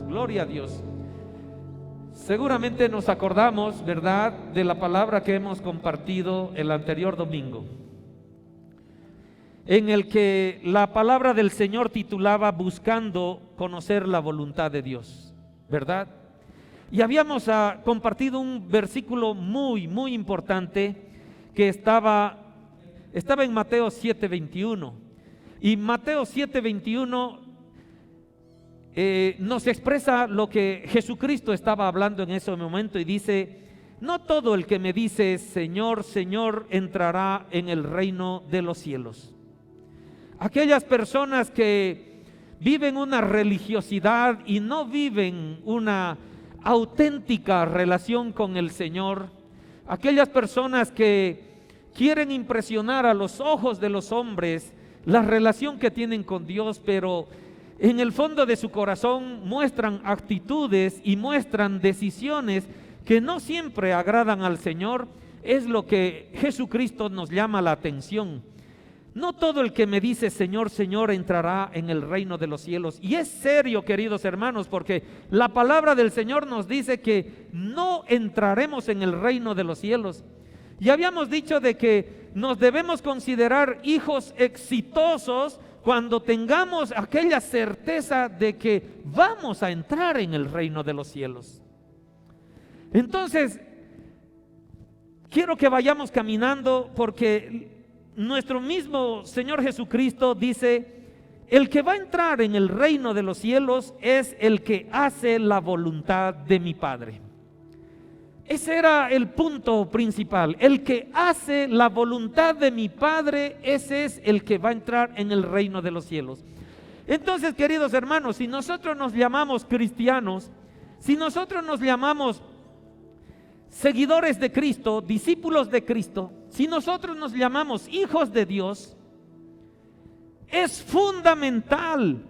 Gloria a Dios. Seguramente nos acordamos, ¿verdad?, de la palabra que hemos compartido el anterior domingo, en el que la palabra del Señor titulaba Buscando conocer la voluntad de Dios, ¿verdad? Y habíamos compartido un versículo muy importante que estaba en Mateo 7:21. Y Mateo 7:21 nos expresa lo que Jesucristo estaba hablando en ese momento y dice: no todo el que me dice Señor, Señor entrará en el reino de los cielos. Aquellas personas que viven una religiosidad y no viven una auténtica relación con el Señor, aquellas personas que quieren impresionar a los ojos de los hombres la relación que tienen con Dios, pero en el fondo de su corazón muestran actitudes y muestran decisiones que no siempre agradan al Señor, es lo que Jesucristo nos llama la atención. No todo el que me dice Señor, Señor entrará en el reino de los cielos. Y es serio, queridos hermanos, porque la palabra del Señor nos dice que no entraremos en el reino de los cielos. Y habíamos dicho de que nos debemos considerar hijos exitosos cuando tengamos aquella certeza de que vamos a entrar en el reino de los cielos. Entonces, quiero que vayamos caminando, porque nuestro mismo Señor Jesucristo dice: el que va a entrar en el reino de los cielos es el que hace la voluntad de mi Padre. Ese era el punto principal. El que hace la voluntad de mi Padre, ese es el que va a entrar en el reino de los cielos. Entonces, queridos hermanos, si nosotros nos llamamos cristianos, si nosotros nos llamamos seguidores de Cristo, discípulos de Cristo, si nosotros nos llamamos hijos de Dios, es fundamental,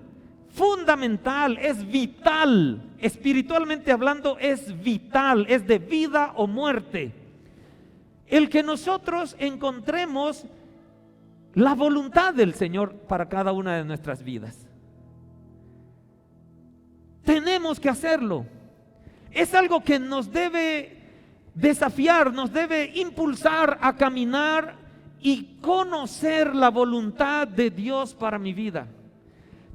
es vital, espiritualmente hablando es vital, es de vida o muerte, el que nosotros encontremos la voluntad del Señor para cada una de nuestras vidas. Tenemos que hacerlo. Es algo que nos debe desafiar, nos debe impulsar a caminar y conocer la voluntad de Dios para mi vida.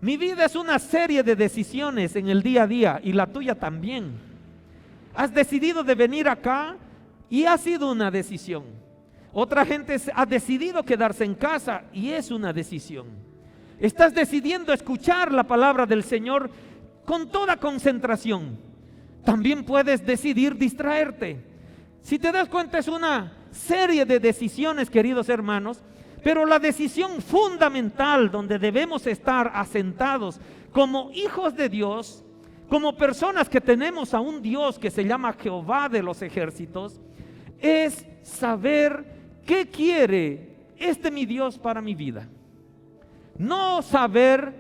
Mi vida es una serie de decisiones en el día a día, y la tuya también. Has decidido de venir acá y ha sido una decisión. Otra gente ha decidido quedarse en casa y es una decisión. Estás decidiendo escuchar la palabra del Señor con toda concentración. También puedes decidir distraerte. Si te das cuenta, es una serie de decisiones, queridos hermanos, pero la decisión fundamental donde debemos estar asentados como hijos de Dios, como personas que tenemos a un Dios que se llama Jehová de los ejércitos, es saber qué quiere mi Dios para mi vida. No saber,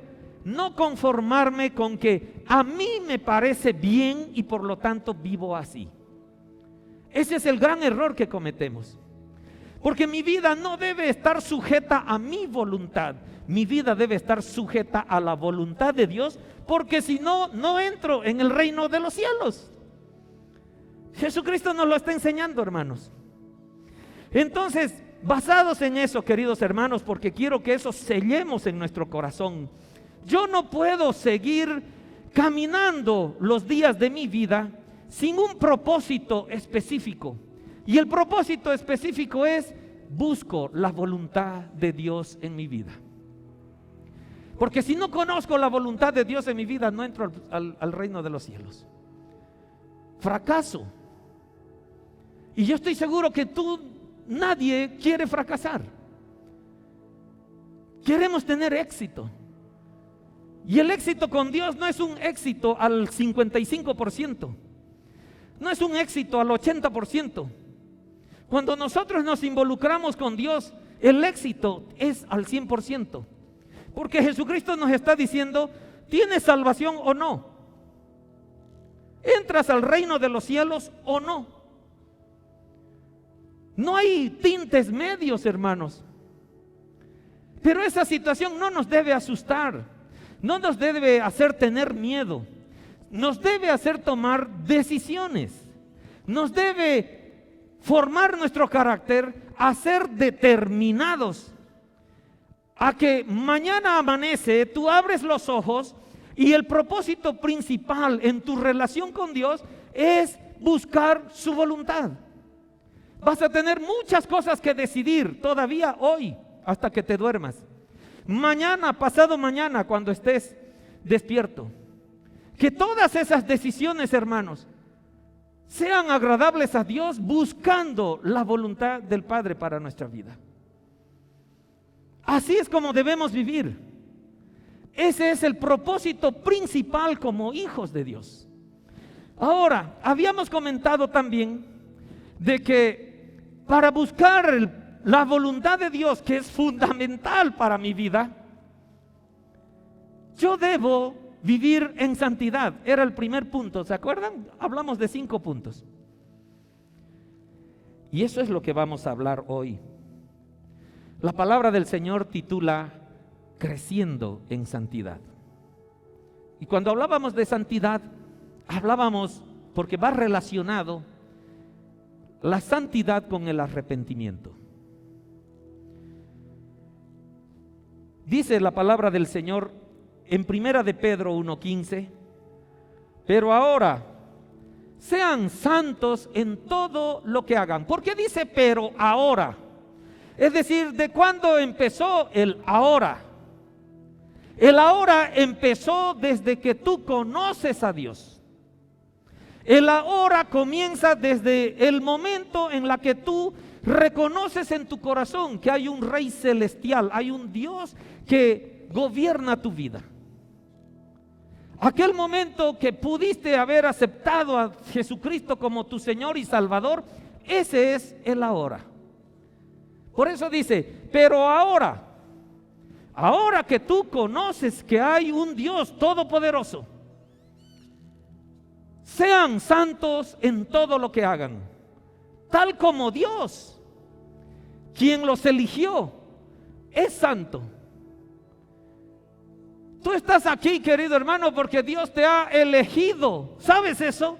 no conformarme con que a mí me parece bien y por lo tanto vivo así. Ese es el gran error que cometemos. Porque mi vida no debe estar sujeta a mi voluntad. Mi vida debe estar sujeta a la voluntad de Dios, porque si no, no entro en el reino de los cielos. Jesucristo nos lo está enseñando, hermanos. Entonces, basados en eso, queridos hermanos, porque quiero que eso sellemos en nuestro corazón. Yo no puedo seguir caminando los días de mi vida sin un propósito específico. Y el propósito específico es: busco la voluntad de Dios en mi vida. Porque si no conozco la voluntad de Dios en mi vida, no entro al reino de los cielos. Fracaso. Y yo estoy seguro que nadie quiere fracasar. Queremos tener éxito. Y el éxito con Dios no es un éxito al 55%. No es un éxito al 80%. Cuando nosotros nos involucramos con Dios, el éxito es al 100%. Porque Jesucristo nos está diciendo: ¿tienes salvación o no? ¿Entras al reino de los cielos o no? No hay tintes medios, hermanos. Pero esa situación no nos debe asustar, no nos debe hacer tener miedo. nos debe hacer tomar decisiones, nos debe formar nuestro carácter a ser determinados, a que mañana amanece, tú abres los ojos y el propósito principal en tu relación con Dios es buscar su voluntad. Vas a tener muchas cosas que decidir todavía hoy hasta que te duermas. Mañana, pasado mañana, cuando estés despierto. Que todas esas decisiones, hermanos, sean agradables a Dios, buscando la voluntad del Padre para nuestra vida. Así es como debemos vivir. Ese es el propósito principal como hijos de Dios. Ahora, habíamos comentado también de que para buscar la voluntad de Dios, que es fundamental para mi vida, yo debo vivir en santidad. Era el primer punto, ¿se acuerdan? Hablamos de 5 puntos. Y eso es lo que vamos a hablar hoy. La palabra del Señor titula Creciendo en Santidad. Y cuando hablábamos de santidad, hablábamos, porque va relacionado la santidad con el arrepentimiento. Dice la palabra del Señor en 1 de Pedro 1:15, pero ahora sean santos en todo lo que hagan. ¿Por qué dice pero ahora? Es decir, ¿de cuándo empezó el ahora? El ahora empezó desde que tú conoces a Dios. El ahora comienza desde el momento en la que tú reconoces en tu corazón que hay un Rey celestial, hay un Dios que gobierna tu vida. Aquel momento que pudiste haber aceptado a Jesucristo como tu Señor y Salvador, ese es el ahora. Por eso dice, pero ahora que tú conoces que hay un Dios todopoderoso, sean santos en todo lo que hagan, tal como Dios, quien los eligió, es santo. Tú estás aquí, querido hermano, porque Dios te ha elegido. ¿Sabes eso?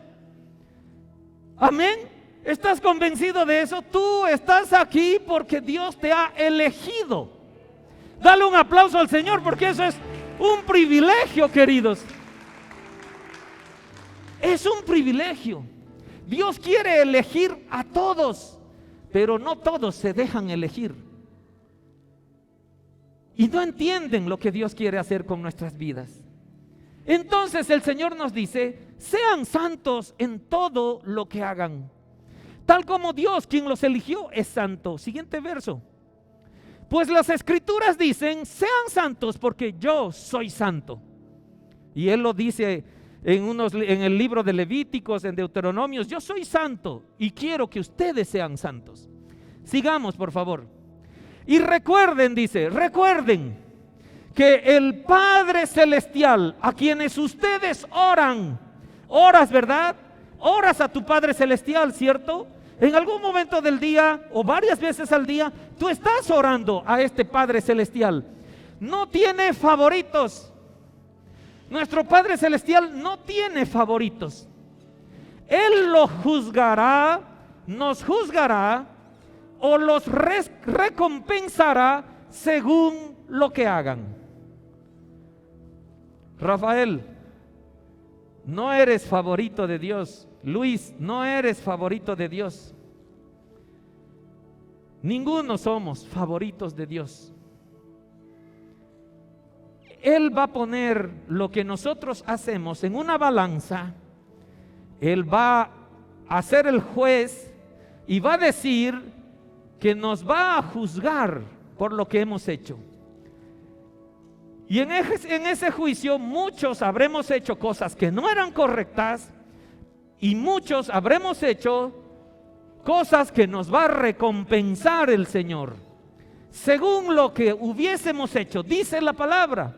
Amén. ¿Estás convencido de eso? Tú estás aquí porque Dios te ha elegido. Dale un aplauso al Señor, porque eso es un privilegio, queridos. Es un privilegio. Dios quiere elegir a todos, pero no todos se dejan elegir. Y no entienden lo que Dios quiere hacer con nuestras vidas. Entonces el Señor nos dice, sean santos en todo lo que hagan, tal como Dios, quien los eligió, es santo. Siguiente verso. Pues las Escrituras dicen, sean santos porque yo soy santo. Y Él lo dice en el libro de Levíticos, en Deuteronomios, yo soy santo y quiero que ustedes sean santos. Sigamos, por favor. Y recuerden, dice, recuerden que el Padre Celestial, a quienes ustedes oras, ¿verdad? Oras a tu Padre Celestial, ¿cierto? En algún momento del día o varias veces al día, tú estás orando a este Padre Celestial. No tiene favoritos. Nuestro Padre Celestial no tiene favoritos. Él los juzgará, nos juzgará o los recompensará según lo que hagan. Rafael, no eres favorito de Dios. Luis, no eres favorito de Dios. Ninguno somos favoritos de Dios. Él va a poner lo que nosotros hacemos en una balanza. Él va a ser el juez y va a decir que nos va a juzgar por lo que hemos hecho. Y en ese juicio muchos habremos hecho cosas que no eran correctas y muchos habremos hecho cosas que nos va a recompensar el Señor según lo que hubiésemos hecho. Dice la palabra,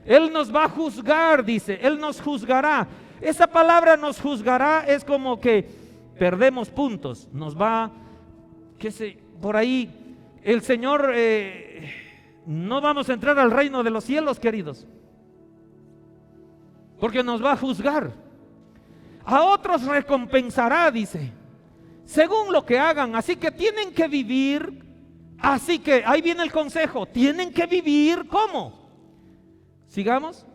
Él nos va a juzgar, dice, Él nos juzgará. Esa palabra nos juzgará es como que perdemos puntos, nos va, por ahí el Señor, no vamos a entrar al reino de los cielos, queridos, porque nos va a juzgar. A otros recompensará, dice, según lo que hagan. Así que tienen que vivir. Así que ahí viene el consejo. Tienen que vivir ¿cómo? Sigamos.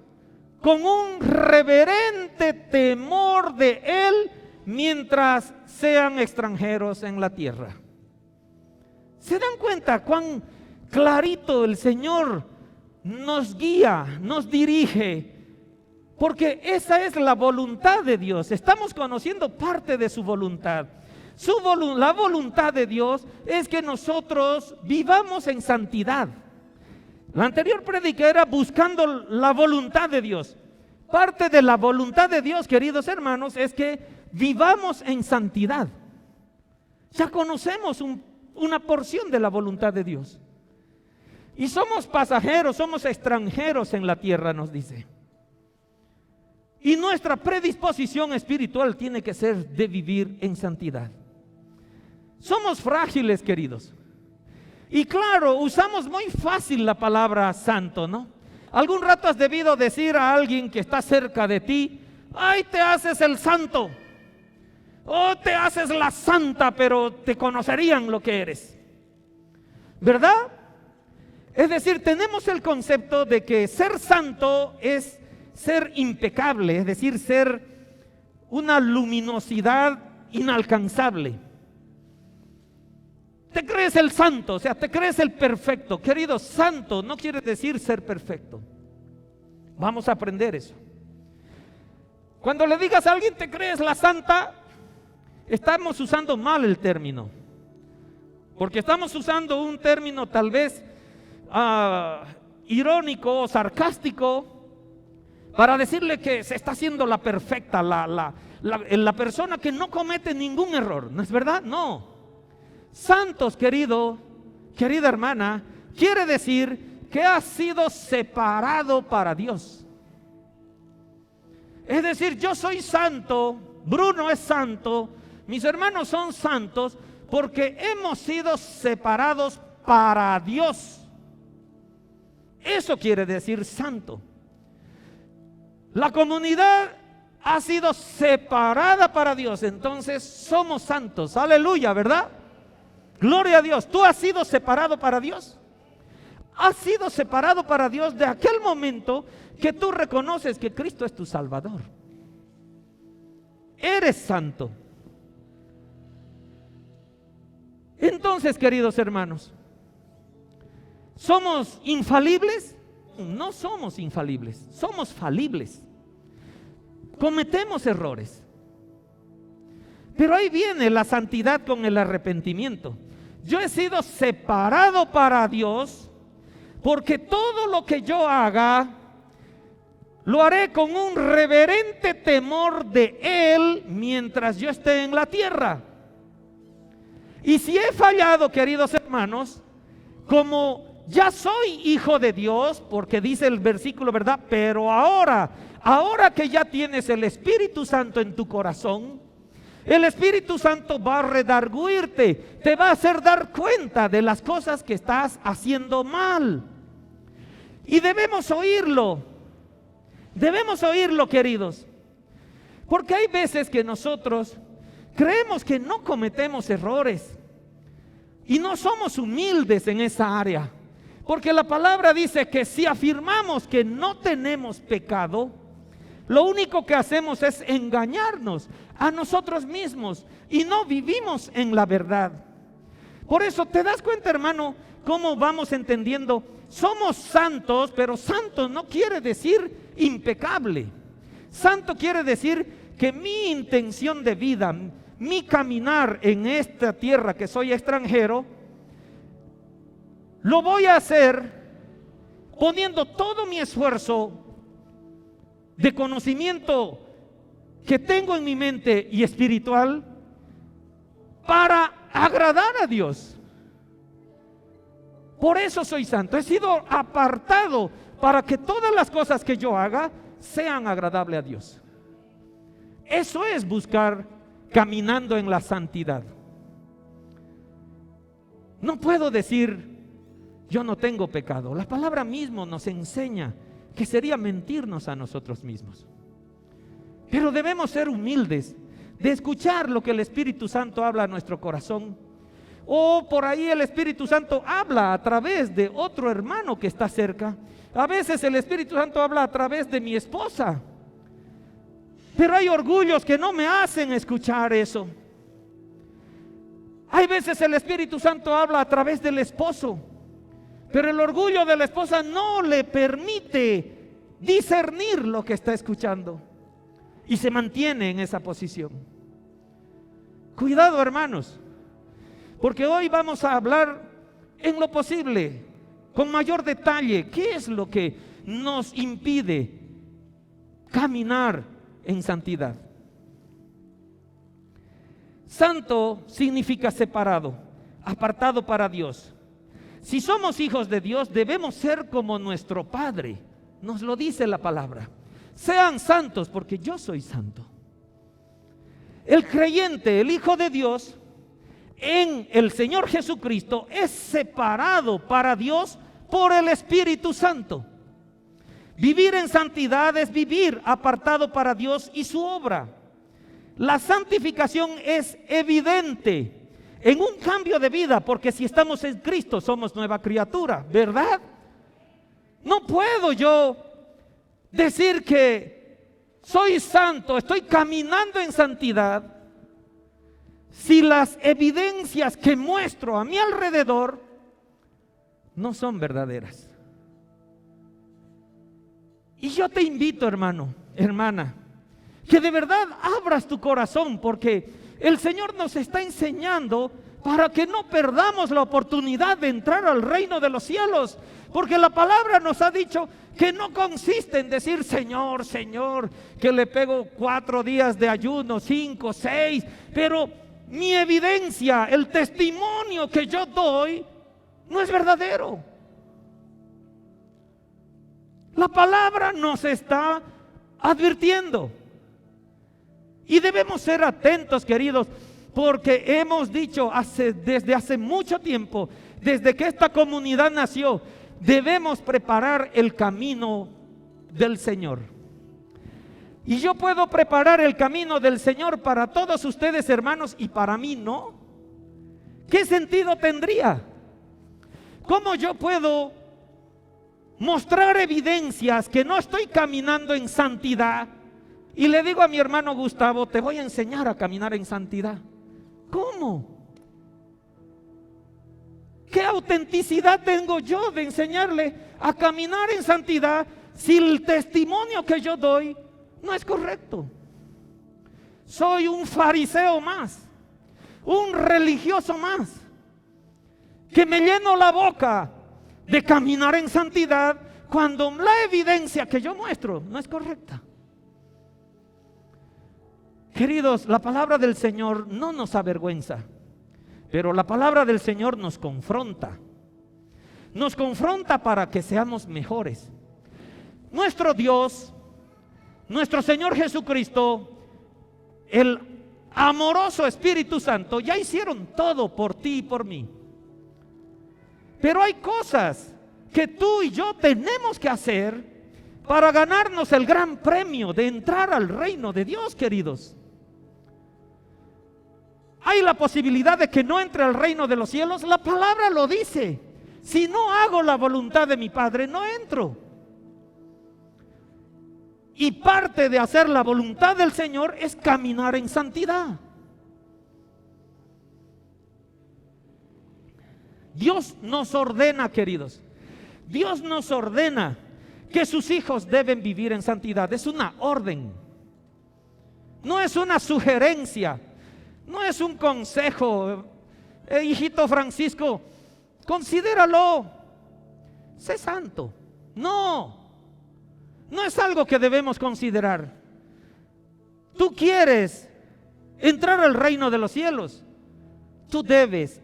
Con un reverente temor de Él mientras sean extranjeros en la tierra. ¿Se dan cuenta cuán clarito el Señor nos guía, nos dirige? Porque esa es la voluntad de Dios. Estamos conociendo parte de su voluntad. La voluntad de Dios es que nosotros vivamos en santidad. La anterior prédica era buscando la voluntad de Dios. Parte de la voluntad de Dios, queridos hermanos, es que vivamos en santidad. Ya conocemos una porción de la voluntad de Dios. Y somos pasajeros, somos extranjeros en la tierra, nos dice. Y nuestra predisposición espiritual tiene que ser de vivir en santidad. Somos frágiles, queridos. Y claro, usamos muy fácil la palabra santo, ¿no? Algún rato has debido decir a alguien que está cerca de ti: ay, te haces el santo, o te haces la santa, pero te conocerían lo que eres, ¿verdad? Es decir, tenemos el concepto de que ser santo es ser impecable, es decir, ser una luminosidad inalcanzable. Te crees el santo, o sea, te crees el perfecto. Querido, santo no quiere decir ser perfecto. Vamos a aprender eso. Cuando le digas a alguien te crees la santa, estamos usando mal el término. Porque estamos usando un término tal vez irónico o sarcástico para decirle que se está haciendo la perfecta, la persona que no comete ningún error. ¿No es verdad? No. Santos, querida hermana, quiere decir que has sido separado para Dios. Es decir, yo soy santo, Bruno es santo, mis hermanos son santos porque hemos sido separados para Dios. Eso quiere decir santo. La comunidad ha sido separada para Dios, entonces somos santos. Aleluya, ¿verdad? Gloria a Dios. ¿Tú has sido separado para Dios? Has sido separado para Dios de aquel momento que tú reconoces que Cristo es tu Salvador. Eres santo. Entonces, queridos hermanos, ¿somos infalibles? No somos infalibles, somos falibles. Cometemos errores. Pero ahí viene la santidad con el arrepentimiento. Yo he sido separado para Dios porque todo lo que yo haga lo haré con un reverente temor de Él mientras yo esté en la tierra. Y si he fallado, queridos hermanos, como ya soy hijo de Dios, porque dice el versículo, ¿verdad? Pero ahora que ya tienes el Espíritu Santo en tu corazón, el Espíritu Santo va a redarguirte, te va a hacer dar cuenta de las cosas que estás haciendo mal. Y debemos oírlo, queridos. Porque hay veces que nosotros creemos que no cometemos errores y no somos humildes en esa área. Porque la palabra dice que si afirmamos que no tenemos pecado, lo único que hacemos es engañarnos a nosotros mismos y no vivimos en la verdad. Por eso te das cuenta, hermano, cómo vamos entendiendo. Somos santos, pero santo no quiere decir impecable. Santo quiere decir que mi intención de vida, mi caminar en esta tierra que soy extranjero, lo voy a hacer poniendo todo mi esfuerzo de conocimiento que tengo en mi mente y espiritual para agradar a Dios. Por eso soy santo. He sido apartado para que todas las cosas que yo haga sean agradables a Dios. Eso es buscar caminando en la santidad. No puedo decir yo no tengo pecado. La palabra mismo nos enseña que sería mentirnos a nosotros mismos. Pero debemos ser humildes de escuchar lo que el Espíritu Santo habla a nuestro corazón. O por ahí el Espíritu Santo habla a través de otro hermano que está cerca. A veces el Espíritu Santo habla a través de mi esposa. Pero hay orgullos que no me hacen escuchar eso. Hay veces el Espíritu Santo habla a través del esposo, pero el orgullo de la esposa no le permite discernir lo que está escuchando y se mantiene en esa posición. Cuidado, hermanos, porque hoy vamos a hablar en lo posible, con mayor detalle, qué es lo que nos impide caminar en santidad. Santo significa separado, apartado para Dios. Si somos hijos de Dios, debemos ser como nuestro Padre. Nos lo dice la palabra. Sean santos porque yo soy santo. El creyente, el Hijo de Dios, en el Señor Jesucristo, es separado para Dios por el Espíritu Santo. Vivir en santidad es vivir apartado para Dios y su obra. La santificación es evidente en un cambio de vida, porque si estamos en Cristo somos nueva criatura, ¿verdad? No puedo yo decir que soy santo, estoy caminando en santidad, si las evidencias que muestro a mi alrededor no son verdaderas. Y yo te invito, hermano, hermana, que de verdad abras tu corazón, porque el Señor nos está enseñando para que no perdamos la oportunidad de entrar al reino de los cielos, porque la palabra nos ha dicho que no consiste en decir Señor, Señor, que le pego 4 días de ayuno, 5, 6, pero mi evidencia, el testimonio que yo doy no es verdadero. La palabra nos está advirtiendo. Y debemos ser atentos, queridos, porque hemos dicho desde hace mucho tiempo, desde que esta comunidad nació, debemos preparar el camino del Señor. Y yo puedo preparar el camino del Señor para todos ustedes, hermanos, y para mí no. ¿Qué sentido tendría? ¿Cómo yo puedo mostrar evidencias que no estoy caminando en santidad? Y le digo a mi hermano Gustavo, te voy a enseñar a caminar en santidad. ¿Cómo? ¿Qué autenticidad tengo yo de enseñarle a caminar en santidad si el testimonio que yo doy no es correcto? Soy un fariseo más, un religioso más, que me lleno la boca de caminar en santidad cuando la evidencia que yo muestro no es correcta. Queridos, la palabra del Señor no nos avergüenza, pero la palabra del Señor nos confronta. Nos confronta para que seamos mejores. Nuestro Dios, nuestro Señor Jesucristo, el amoroso Espíritu Santo, ya hicieron todo por ti y por mí. Pero hay cosas que tú y yo tenemos que hacer para ganarnos el gran premio de entrar al reino de Dios, queridos. Hay la posibilidad de que no entre al reino de los cielos. La palabra lo dice. Si no hago la voluntad de mi Padre, no entro. Y parte de hacer la voluntad del Señor es caminar en santidad. Dios nos ordena, queridos. Dios nos ordena que sus hijos deben vivir en santidad. Es una orden. No es una sugerencia. No es un consejo. Hijito Francisco, considéralo. Sé santo. No es algo que debemos considerar. Tú quieres entrar al reino de los cielos. Tú debes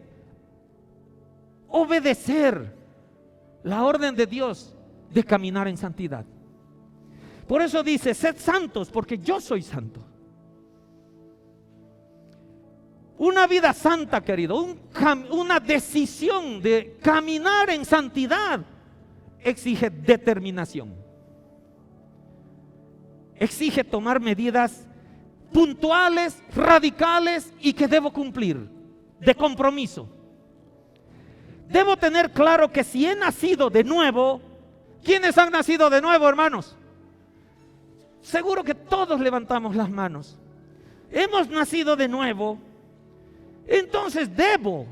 obedecer la orden de Dios de caminar en santidad. Por eso dice, sed santos porque yo soy santo. Una vida santa, querido, una decisión de caminar en santidad exige determinación. Exige tomar medidas puntuales, radicales y que debo cumplir, de compromiso. Debo tener claro que si he nacido de nuevo, ¿quiénes han nacido de nuevo, hermanos? Seguro que todos levantamos las manos. Hemos nacido de nuevo. Entonces debo,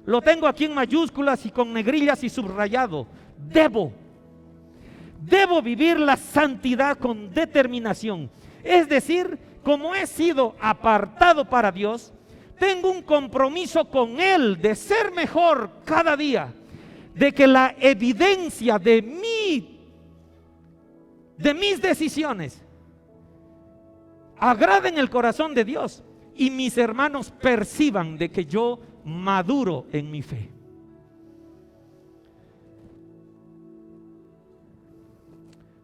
lo tengo aquí en mayúsculas y con negrillas y subrayado, debo vivir la santidad con determinación. Es decir, como he sido apartado para Dios, tengo un compromiso con Él de ser mejor cada día, de que la evidencia de mis decisiones agraden el corazón de Dios y mis hermanos perciban de que yo maduro en mi fe.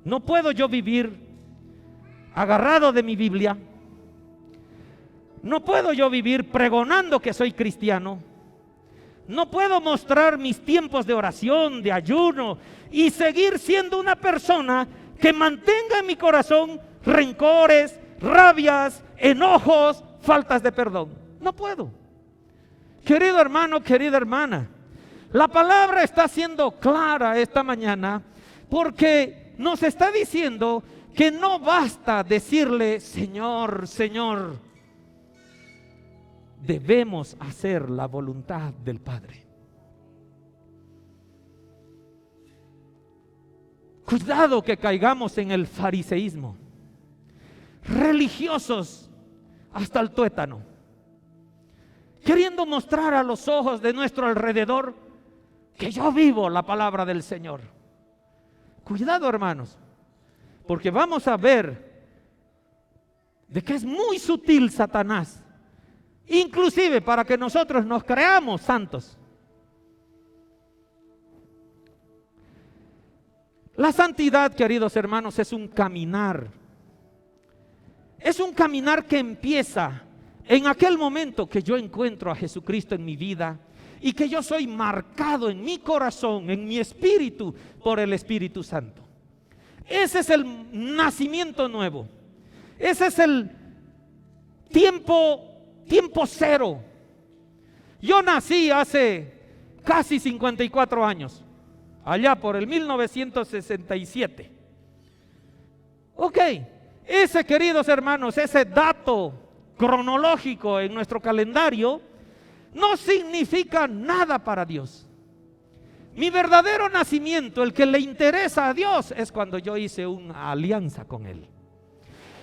No puedo yo vivir agarrado de mi Biblia. No puedo yo vivir pregonando que soy cristiano. No puedo mostrar mis tiempos de oración, de ayuno y seguir siendo una persona que mantenga en mi corazón rencores, rabias, enojos, faltas de perdón. No puedo. Querido hermano, querida hermana, la palabra está siendo clara esta mañana porque nos está diciendo que no basta decirle Señor, Señor. Debemos hacer la voluntad del Padre. Cuidado que caigamos en el fariseísmo, religiosos hasta el tuétano, queriendo mostrar a los ojos de nuestro alrededor que yo vivo la palabra del Señor. Cuidado, hermanos, porque vamos a ver de que es muy sutil Satanás, inclusive para que nosotros nos creamos santos. La santidad, queridos hermanos, es un caminar. Es un caminar que empieza en aquel momento que yo encuentro a Jesucristo en mi vida y que yo soy marcado en mi corazón, en mi espíritu, por el Espíritu Santo. Ese es el nacimiento nuevo. Ese es el tiempo cero. Yo nací hace casi 54 años, allá por el 1967. Ok, ese, queridos hermanos, ese dato cronológico en nuestro calendario no significa nada para Dios. Mi verdadero nacimiento, el que le interesa a Dios, es cuando yo hice una alianza con Él.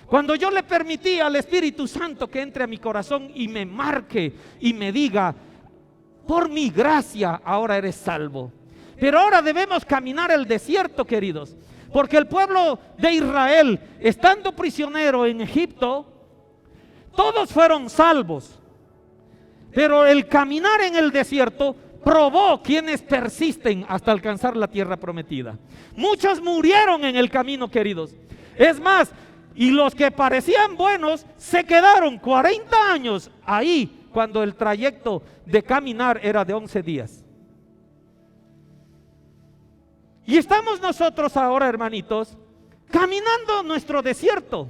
Cuando yo le permití al Espíritu Santo que entre a mi corazón y me marque y me diga, por mi gracia ahora eres salvo. Pero ahora debemos caminar el desierto, queridos, porque el pueblo de Israel, estando prisionero en Egipto, todos fueron salvos. Pero el caminar en el desierto probó quienes persisten hasta alcanzar la tierra prometida. Muchos murieron en el camino, queridos. Es más, y los que parecían buenos se quedaron 40 años ahí cuando el trayecto de caminar era de 11 días. Y estamos nosotros ahora, hermanitos, caminando nuestro desierto.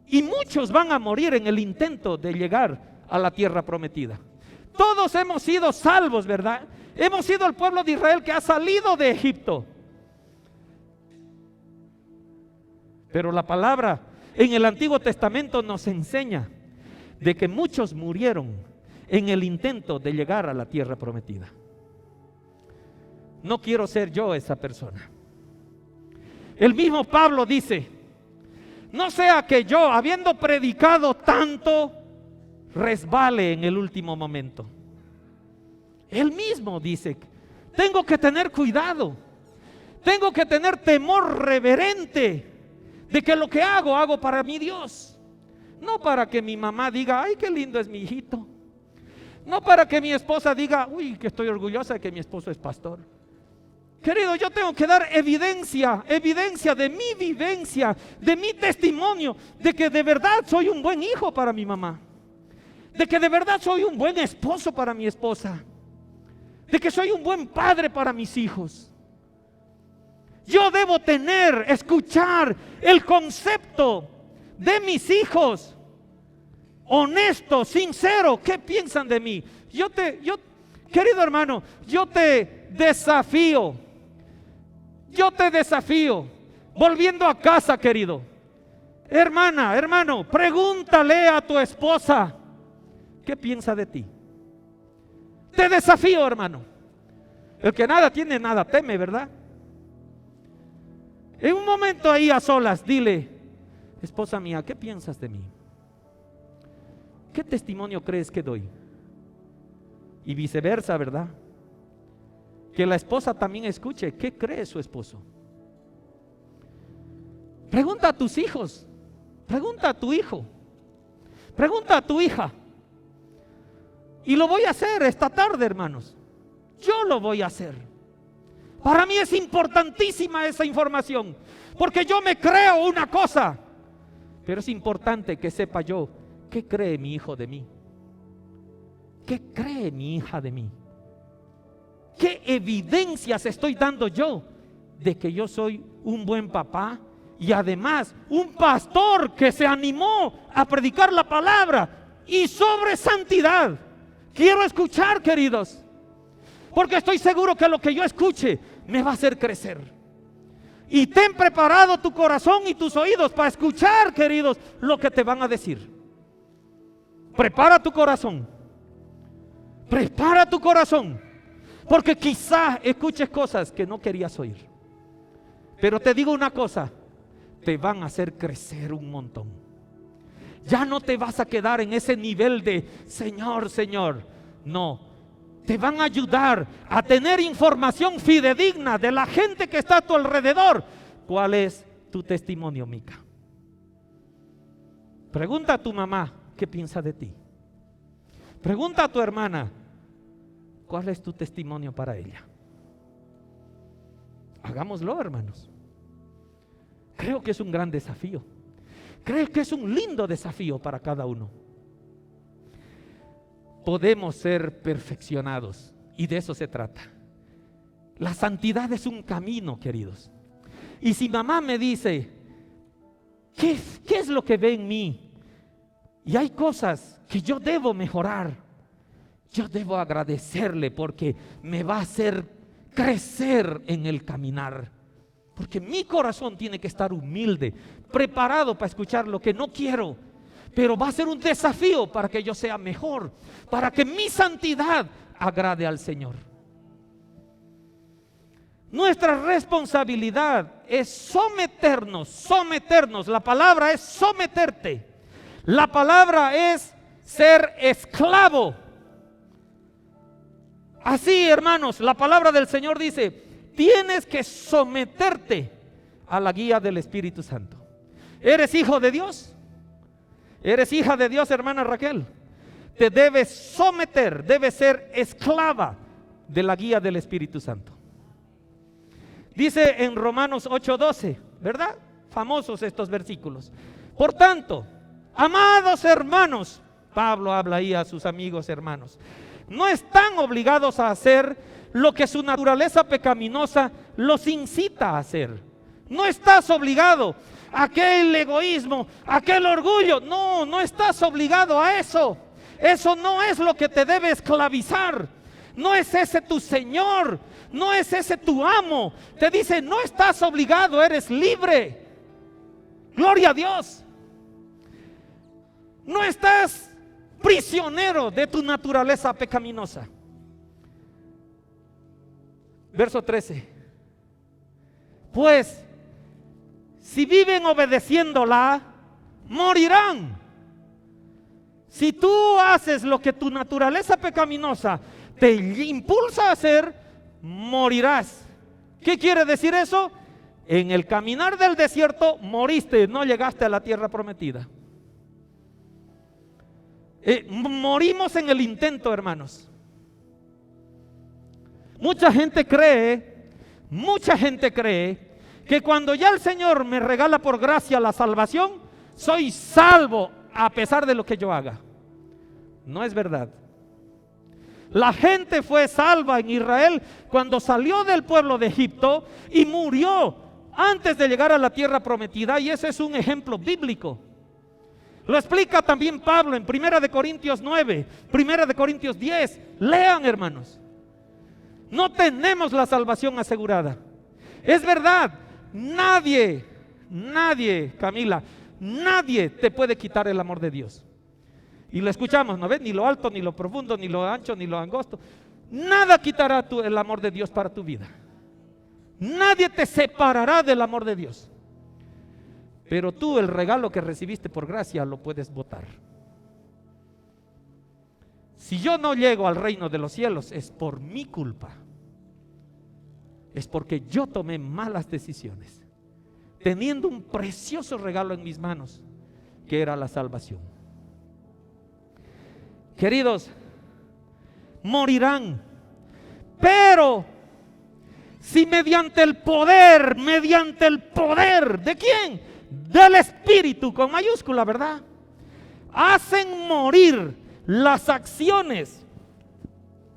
Y muchos van a morir en el intento de llegar a la tierra prometida. Todos hemos sido salvos, ¿verdad? Hemos sido el pueblo de Israel que ha salido de Egipto. Pero la palabra en el Antiguo Testamento nos enseña de que muchos murieron en el intento de llegar a la tierra prometida. No quiero ser yo esa persona. El mismo Pablo dice, no sea que yo, habiendo predicado tanto, resbale en el último momento. Él mismo dice, tengo que tener cuidado, tengo que tener temor reverente de que lo que hago para mi Dios, no para que mi mamá diga, ay, qué lindo es mi hijito, no para que mi esposa diga, uy, que estoy orgullosa de que mi esposo es pastor. Querido, yo tengo que dar evidencia de mi vivencia, de mi testimonio, de que de verdad soy un buen hijo para mi mamá, de que de verdad soy un buen esposo para mi esposa, de que soy un buen padre para mis hijos. Yo debo escuchar el concepto de mis hijos. Honesto, sincero, ¿qué piensan de mí? Querido hermano, yo te desafío. Volviendo a casa, querido. Hermana, hermano, pregúntale a tu esposa, ¿qué piensa de ti? Te desafío, hermano. El que nada tiene, nada teme, ¿verdad? En un momento ahí a solas, dile, esposa mía, ¿qué piensas de mí? ¿Qué testimonio crees que doy? Y viceversa, ¿verdad? Que la esposa también escuche, ¿qué cree su esposo? Pregunta a tus hijos, pregunta a tu hijo, pregunta a tu hija. Y lo voy a hacer esta tarde, hermanos. Yo lo voy a hacer. Para mí es importantísima esa información, porque yo me creo una cosa, pero es importante que sepa yo qué cree mi hijo de mí, qué cree mi hija de mí, qué evidencias estoy dando yo de que yo soy un buen papá y además un pastor que se animó a predicar la palabra y sobre santidad. Quiero escuchar, queridos, porque estoy seguro que lo que yo escuche me va a hacer crecer. Y ten preparado tu corazón y tus oídos para escuchar, queridos, lo que te van a decir. Prepara tu corazón. Prepara tu corazón. Porque quizás escuches cosas que no querías oír. Pero te digo una cosa, te van a hacer crecer un montón. Ya no te vas a quedar en ese nivel de Señor, Señor. No. Te van a ayudar a tener información fidedigna de la gente que está a tu alrededor. ¿Cuál es tu testimonio, Mica? Pregunta a tu mamá, ¿qué piensa de ti? Pregunta a tu hermana, ¿cuál es tu testimonio para ella? Hagámoslo, hermanos. Creo que es un gran desafío. Creo que es un lindo desafío para cada uno. Podemos ser perfeccionados y de eso se trata. La santidad es un camino, queridos. Y si mamá me dice, ¿qué es lo que ve en mí? Y hay cosas que yo debo mejorar. Yo debo agradecerle porque me va a hacer crecer en el caminar. Porque mi corazón tiene que estar humilde, preparado para escuchar lo que no quiero. Pero va a ser un desafío para que yo sea mejor, para que mi santidad agrade al Señor. Nuestra responsabilidad es someternos. La palabra es someterte. La palabra es ser esclavo. Así, hermanos, la palabra del Señor dice, tienes que someterte a la guía del Espíritu Santo. ¿Eres hijo de Dios? ¿Eres hija de Dios, hermana Raquel? Te debes someter, debes ser esclava de la guía del Espíritu Santo. Dice en Romanos 8:12, ¿verdad? Famosos estos versículos. Por tanto, amados hermanos, Pablo habla ahí a sus amigos hermanos, no están obligados a hacer lo que su naturaleza pecaminosa los incita a hacer. No estás obligado a aquel egoísmo, a aquel orgullo. No estás obligado a eso. Eso no es lo que te debe esclavizar. No es ese tu Señor, no es ese tu amo. Te dice, no estás obligado, eres libre. Gloria a Dios. No estás prisionero de tu naturaleza pecaminosa. Verso 13. Pues si viven obedeciéndola, morirán. Si tú haces lo que tu naturaleza pecaminosa te impulsa a hacer, morirás. ¿Qué quiere decir eso? En el caminar del desierto moriste, no llegaste a la tierra prometida. Morimos en el intento, hermanos. Mucha gente cree que cuando ya el Señor me regala por gracia la salvación, soy salvo a pesar de lo que yo haga. No es verdad. La gente fue salva en Israel cuando salió del pueblo de Egipto y murió antes de llegar a la tierra prometida, y ese es un ejemplo bíblico. Lo explica también Pablo en 1 de Corintios 9, 1 de Corintios 10. Lean, hermanos. No tenemos la salvación asegurada. Es verdad, nadie, Camila, nadie te puede quitar el amor de Dios. Y lo escuchamos, ¿no ves? Ni lo alto, ni lo profundo, ni lo ancho, ni lo angosto. Nada quitará el amor de Dios para tu vida. Nadie te separará del amor de Dios. Pero tú el regalo que recibiste por gracia lo puedes botar. Si yo no llego al reino de los cielos es por mi culpa. Es porque yo tomé malas decisiones, teniendo un precioso regalo en mis manos, que era la salvación. Queridos, morirán, pero si mediante el poder, ¿de quién? Del Espíritu, con mayúscula, ¿verdad? Hacen morir las acciones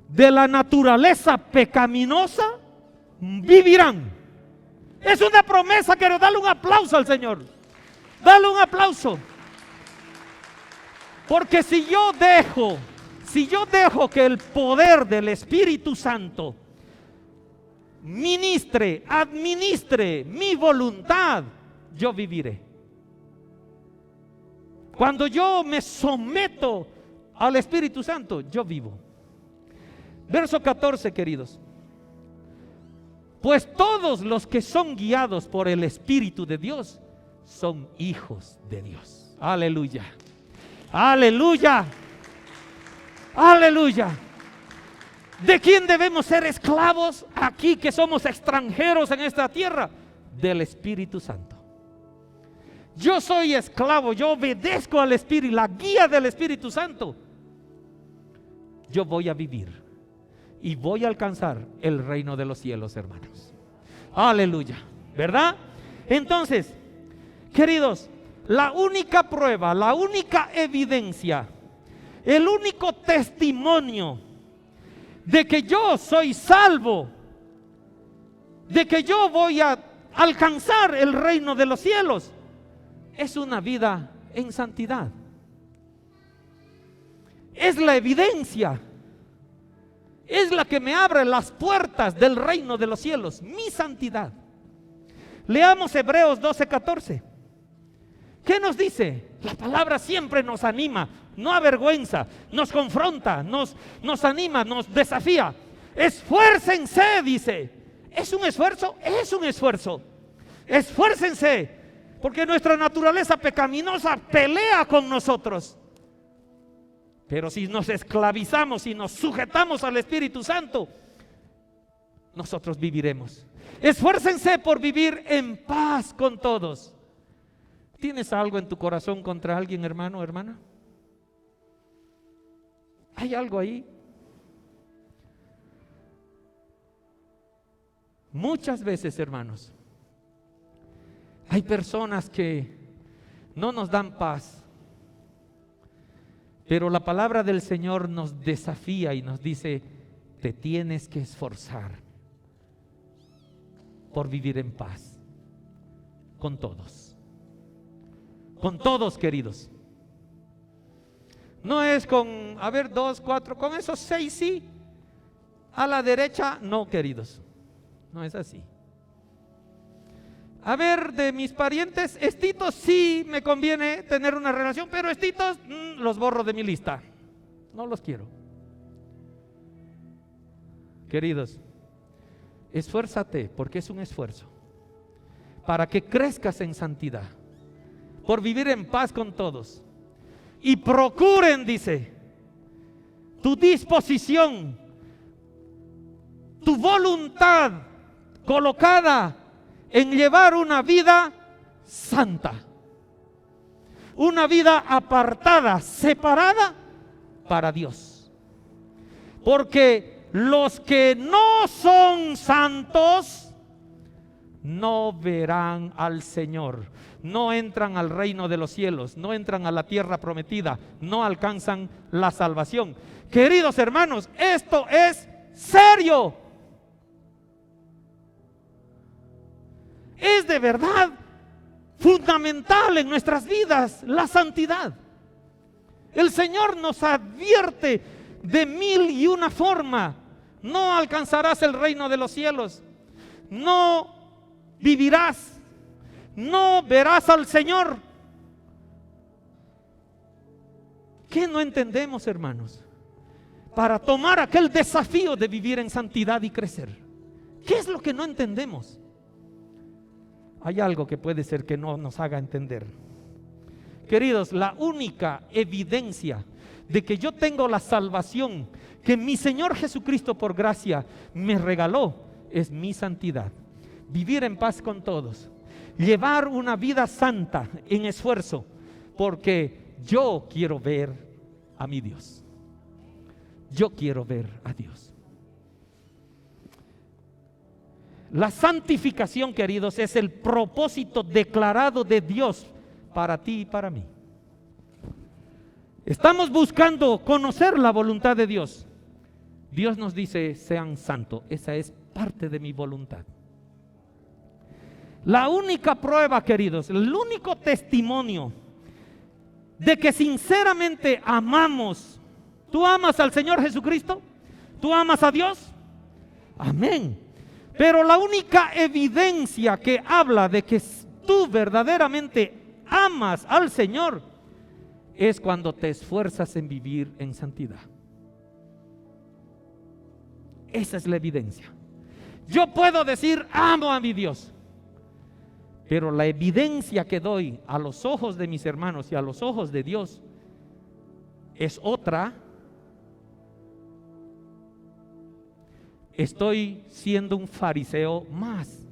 de la naturaleza pecaminosa, vivirán. Es una promesa, quiero darle un aplauso al Señor. Dale un aplauso. Porque si yo dejo que el poder del Espíritu Santo administre mi voluntad, yo viviré. Cuando yo me someto al Espíritu Santo, yo vivo. Verso 14, queridos. Pues todos los que son guiados por el Espíritu de Dios son hijos de Dios. Aleluya. Aleluya. Aleluya. ¿De quién debemos ser esclavos aquí que somos extranjeros en esta tierra? Del Espíritu Santo. Yo soy esclavo, yo obedezco al Espíritu, la guía del Espíritu Santo. Yo voy a vivir y voy a alcanzar el reino de los cielos, hermanos. Aleluya, ¿verdad? Entonces, queridos, la única prueba, la única evidencia, el único testimonio de que yo soy salvo, de que yo voy a alcanzar el reino de los cielos, es una vida en santidad. Es la evidencia, es la que me abre las puertas del reino de los cielos, mi santidad. Leamos Hebreos 12:14. ¿Qué nos dice? La palabra siempre nos anima, no avergüenza, nos confronta, nos anima, nos desafía. Esfuércense, dice. ¿Es un esfuerzo? Es un esfuerzo. Esfuércense, porque nuestra naturaleza pecaminosa pelea con nosotros. Pero si nos esclavizamos y nos sujetamos al Espíritu Santo, nosotros viviremos. Esfuércense por vivir en paz con todos. ¿Tienes algo en tu corazón contra alguien, hermano o hermana? ¿Hay algo ahí? Muchas veces, hermanos, hay personas que no nos dan paz, pero la palabra del Señor nos desafía y nos dice: te tienes que esforzar por vivir en paz con todos. Con todos, queridos. No es con, 2, 4, con esos 6 sí, a la derecha no, queridos. No es así. De mis parientes, estitos sí me conviene tener una relación, pero estitos los borro de mi lista. No los quiero. Queridos, esfuérzate, porque es un esfuerzo, para que crezcas en santidad, por vivir en paz con todos. Y procuren, dice, tu disposición, tu voluntad colocada en llevar una vida santa, una vida apartada, separada para Dios. Porque los que no son santos no verán al Señor, no entran al reino de los cielos, no entran a la tierra prometida, no alcanzan la salvación. Queridos hermanos, esto es serio. Es de verdad fundamental en nuestras vidas la santidad. El Señor nos advierte de 1001 forma: no alcanzarás el reino de los cielos, no vivirás, no verás al Señor. ¿Qué no entendemos, hermanos, para tomar aquel desafío de vivir en santidad y crecer? ¿Qué es lo que no entendemos? Hay algo que puede ser que no nos haga entender. Queridos, la única evidencia de que yo tengo la salvación que mi Señor Jesucristo por gracia me regaló es mi santidad. Vivir en paz con todos, llevar una vida santa en esfuerzo, porque yo quiero ver a mi Dios. Yo quiero ver a Dios. La santificación, queridos, es el propósito declarado de Dios para ti y para mí. Estamos buscando conocer la voluntad de Dios. Dios nos dice: sean santos. Esa es parte de mi voluntad. La única prueba, queridos, el único testimonio de que sinceramente amamos. ¿Tú amas al Señor Jesucristo? ¿Tú amas a Dios? Amén. Pero la única evidencia que habla de que tú verdaderamente amas al Señor es cuando te esfuerzas en vivir en santidad. Esa es la evidencia. Yo puedo decir: amo a mi Dios, pero la evidencia que doy a los ojos de mis hermanos y a los ojos de Dios es otra. Estoy siendo un fariseo más.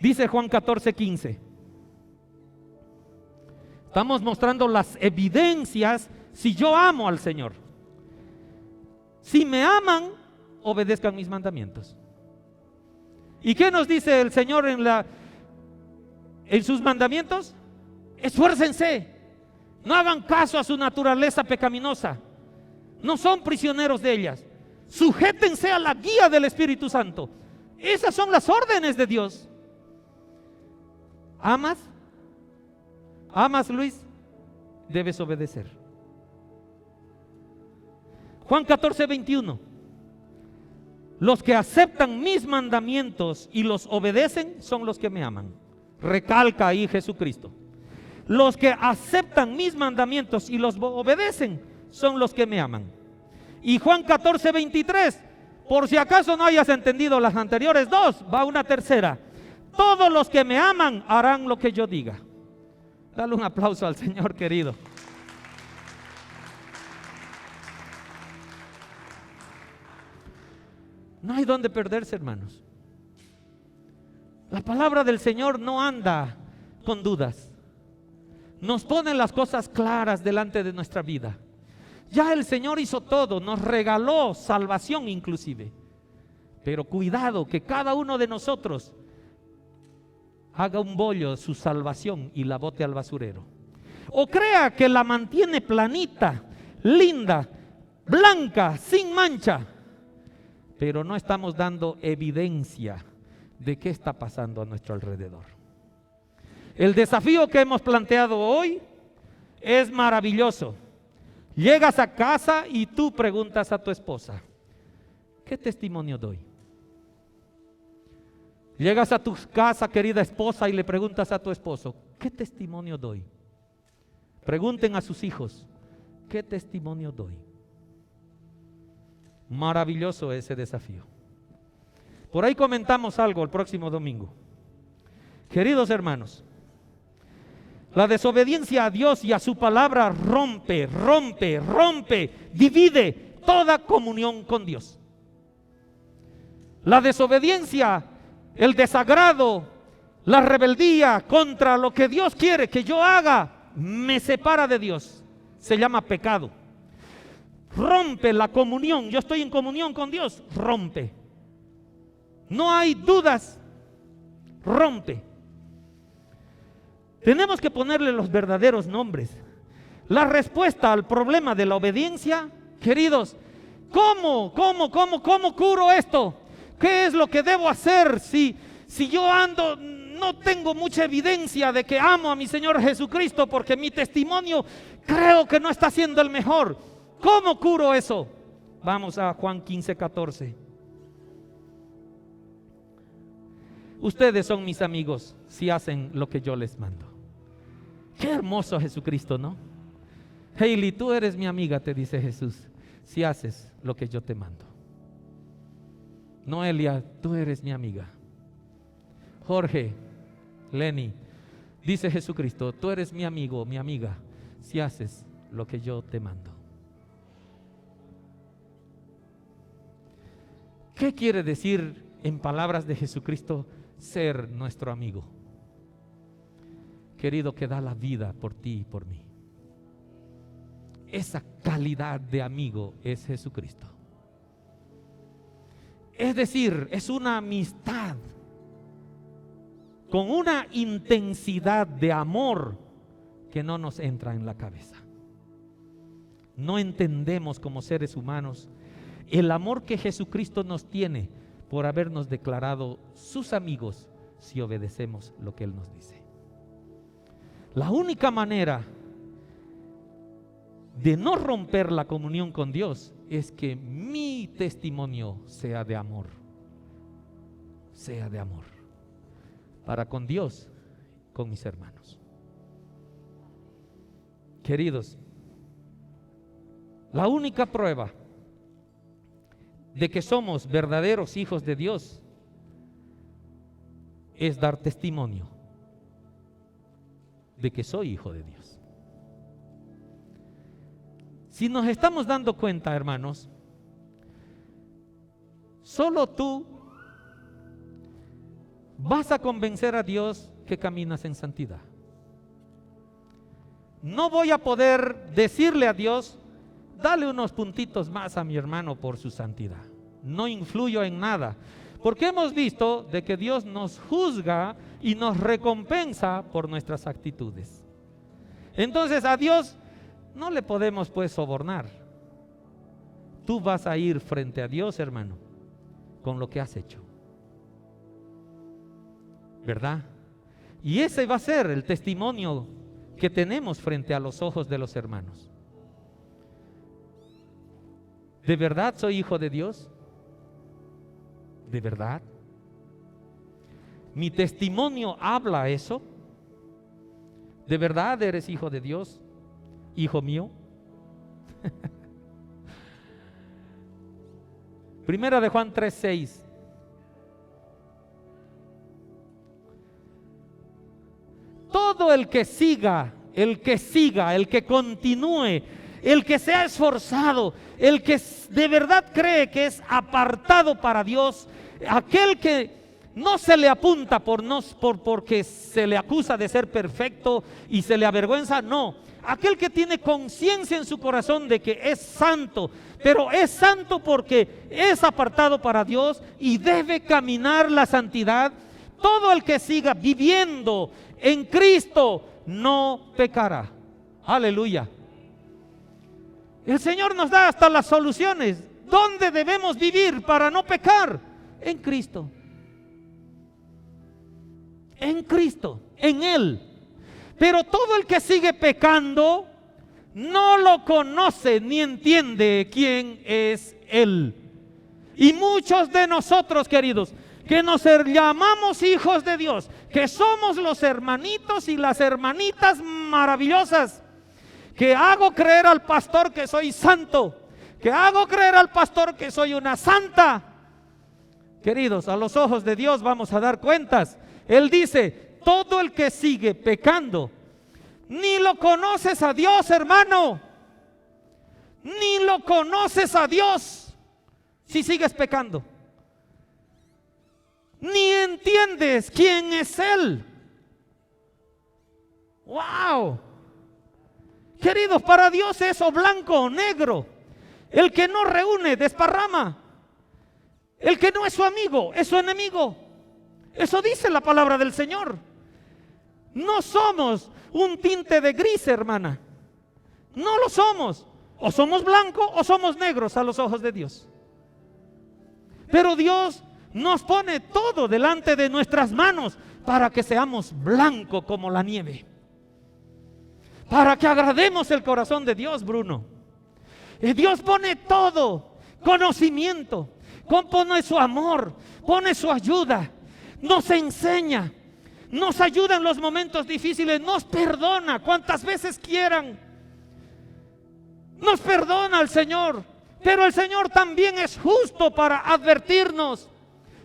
Dice Juan 14:15. Estamos mostrando las evidencias si yo amo al Señor. Si me aman, obedezcan mis mandamientos. ¿Y qué nos dice el Señor en sus mandamientos? Esfuércense, no hagan caso a su naturaleza pecaminosa, no son prisioneros de ellas, sujétense a la guía del Espíritu Santo. Esas son las órdenes de Dios. ¿Amas? ¿Amas, Luis? Debes obedecer. Juan 14:21. Los que aceptan mis mandamientos y los obedecen son los que me aman. Recalca ahí Jesucristo. Los que aceptan mis mandamientos y los obedecen son los que me aman. Y Juan 14:23. Por si acaso no hayas entendido las anteriores dos, va una tercera. Todos los que me aman harán lo que yo diga. Dale un aplauso al Señor, querido. No hay donde perderse, hermanos. La palabra del Señor no anda con dudas. Nos pone las cosas claras delante de nuestra vida. Ya el Señor hizo todo, nos regaló salvación inclusive. Pero cuidado que cada uno de nosotros haga un bollo de su salvación y la bote al basurero. O crea que la mantiene planita, linda, blanca, sin mancha. Pero no estamos dando evidencia de qué está pasando a nuestro alrededor. El desafío que hemos planteado hoy es maravilloso. Llegas a casa y tú preguntas a tu esposa: ¿qué testimonio doy? Llegas a tu casa, querida esposa, y le preguntas a tu esposo: ¿qué testimonio doy? Pregunten a sus hijos: ¿qué testimonio doy? Maravilloso ese desafío. Por ahí comentamos algo el próximo domingo. Queridos hermanos, la desobediencia a Dios y a su palabra rompe, divide toda comunión con Dios. La desobediencia, el desagrado, la rebeldía contra lo que Dios quiere que yo haga, me separa de Dios. Se llama pecado. Rompe la comunión. Yo estoy en comunión con Dios. Rompe. No hay dudas. Rompe. Tenemos que ponerle los verdaderos nombres. la respuesta al problema de la obediencia, queridos, ¿cómo curo esto? ¿Qué es lo que debo hacer si yo ando, no tengo mucha evidencia de que amo a mi Señor Jesucristo porque mi testimonio creo que no está siendo el mejor? ¿Cómo curo eso? Vamos a Juan 15:14. Ustedes son mis amigos si hacen lo que yo les mando. Qué hermoso Jesucristo, ¿no? Hailey, tú eres mi amiga, te dice Jesús, si haces lo que yo te mando. Noelia, tú eres mi amiga. Jorge, Lenny, dice Jesucristo, tú eres mi amigo, mi amiga, si haces lo que yo te mando. ¿Qué quiere decir en palabras de Jesucristo ser nuestro amigo? Querido, que da la vida por ti y por mí. Esa calidad de amigo es Jesucristo. Es decir, es una amistad con una intensidad de amor que no nos entra en la cabeza. No entendemos como seres humanos el amor que Jesucristo nos tiene por habernos declarado sus amigos si obedecemos lo que Él nos dice. La única manera de no romper la comunión con Dios es que mi testimonio sea de amor, para con Dios, con mis hermanos. Queridos, la única prueba de que somos verdaderos hijos de Dios es dar testimonio de que soy hijo de Dios. Si nos estamos dando cuenta, hermanos, solo tú vas a convencer a Dios que caminas en santidad. No voy a poder decirle a Dios, dale unos puntitos más a mi hermano por su santidad. No influyo en nada, porque hemos visto de que Dios nos juzga y nos recompensa por nuestras actitudes. Entonces a Dios no le podemos pues sobornar. Tú vas a ir frente a Dios, hermano, con lo que has hecho, ¿verdad? Y ese va a ser el testimonio que tenemos frente a los ojos de los hermanos. ¿De verdad soy hijo de Dios? ¿De verdad? ¿Mi testimonio habla eso? ¿De verdad eres hijo de Dios, hijo mío? Primera de Juan 3:6. Todo el que siga, el que continúe, el que se ha esforzado, el que de verdad cree que es apartado para Dios, aquel que no se le apunta porque se le acusa de ser perfecto y se le avergüenza, no. Aquel que tiene conciencia en su corazón de que es santo, pero es santo porque es apartado para Dios y debe caminar la santidad. Todo el que siga viviendo en Cristo no pecará. Aleluya. El Señor nos da hasta las soluciones. ¿Dónde debemos vivir para no pecar? En Cristo. En Cristo, en Él. Pero todo el que sigue pecando no lo conoce ni entiende quién es Él. Y muchos de nosotros, queridos, que nos llamamos hijos de Dios, que somos los hermanitos y las hermanitas maravillosas, que hago creer al pastor que soy santo, que hago creer al pastor que soy una santa. Queridos, a los ojos de Dios vamos a dar cuentas. Él dice, todo el que sigue pecando, ni lo conoces a Dios, hermano, ni lo conoces a Dios si sigues pecando, ni entiendes quién es Él. ¡Wow! Queridos, para Dios es o blanco o negro. El que no reúne, desparrama. El que no es su amigo, es su enemigo. Eso dice la palabra del Señor. No somos un tinte de gris, hermana. No lo somos. O somos blancos o somos negros a los ojos de Dios. Pero Dios nos pone todo delante de nuestras manos para que seamos blancos como la nieve. Para que agrademos el corazón de Dios, Bruno. Y Dios pone todo, conocimiento, pone su amor, pone su ayuda, nos enseña, nos ayuda en los momentos difíciles, nos perdona cuantas veces quieran. Nos perdona el Señor, pero el Señor también es justo para advertirnos.